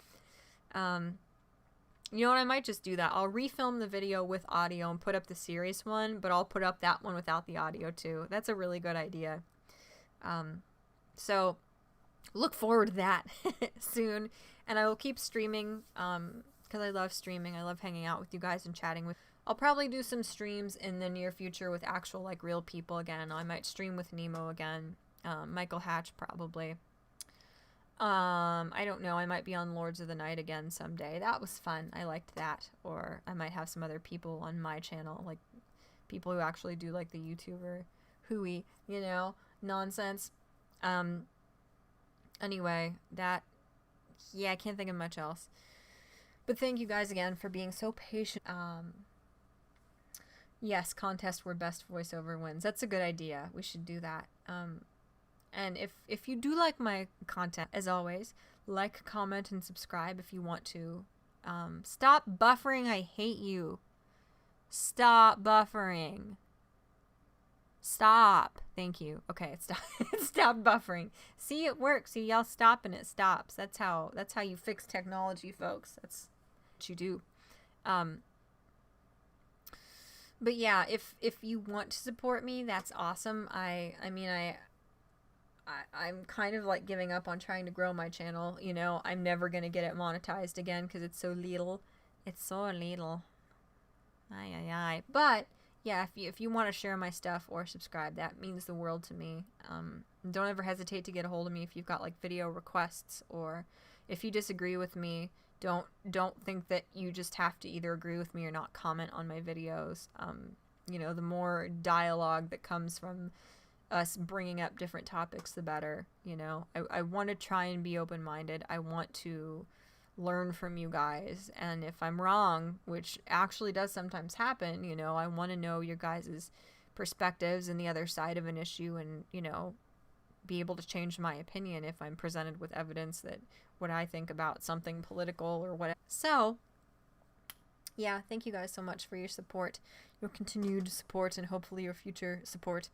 know what, I might just do that. I'll refilm the video with audio and put up the serious one, but I'll put up that one without the audio too. That's a really good idea. So look forward to that soon. And I will keep streaming, because I love streaming. I love hanging out with you guys and chatting with. I'll probably do some streams in the near future with actual, like, real people again. I might stream with Nemo again. Michael Hatch probably. I don't know. I might be on Lords of the Night again someday. That was fun. I liked that. Or I might have some other people on my channel, like people who actually do, like, the YouTuber hooey, you know, nonsense. Anyway, yeah, I can't think of much else. But thank you guys again for being so patient. Yes, contest where best voiceover wins. That's a good idea. We should do that. And if you do like my content, as always, like, comment, and subscribe if you want to. Stop buffering. I hate you. Stop buffering. Stop. Thank you. Okay, stop buffering. See, it works. See, y'all stop and it stops. That's how you fix technology, folks. That's what you do. But yeah, if you want to support me, that's awesome. I'm kind of, like, giving up on trying to grow my channel, you know. I'm never gonna get it monetized again because it's so little. It's so little. Ay. But yeah, if you want to share my stuff or subscribe, that means the world to me. Don't ever hesitate to get a hold of me if you've got, like, video requests, or if you disagree with me. Don't think that you just have to either agree with me or not comment on my videos. You know, the more dialogue that comes from us bringing up different topics, the better. You know, I want to try and be open-minded. I want to learn from you guys, and if I'm wrong, which actually does sometimes happen, you know, I want to know your guys' perspectives and the other side of an issue, and, you know, be able to change my opinion if I'm presented with evidence that what I think about something political or whatever. So yeah, thank you guys so much for your support, your continued support, and hopefully your future support.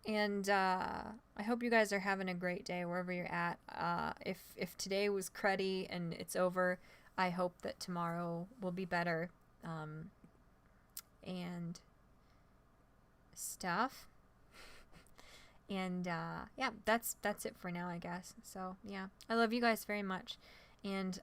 And I hope you guys are having a great day wherever you're at. If today was cruddy and it's over, I hope that tomorrow will be better. And stuff. And yeah, that's it for now, I guess. So yeah, I love you guys very much, and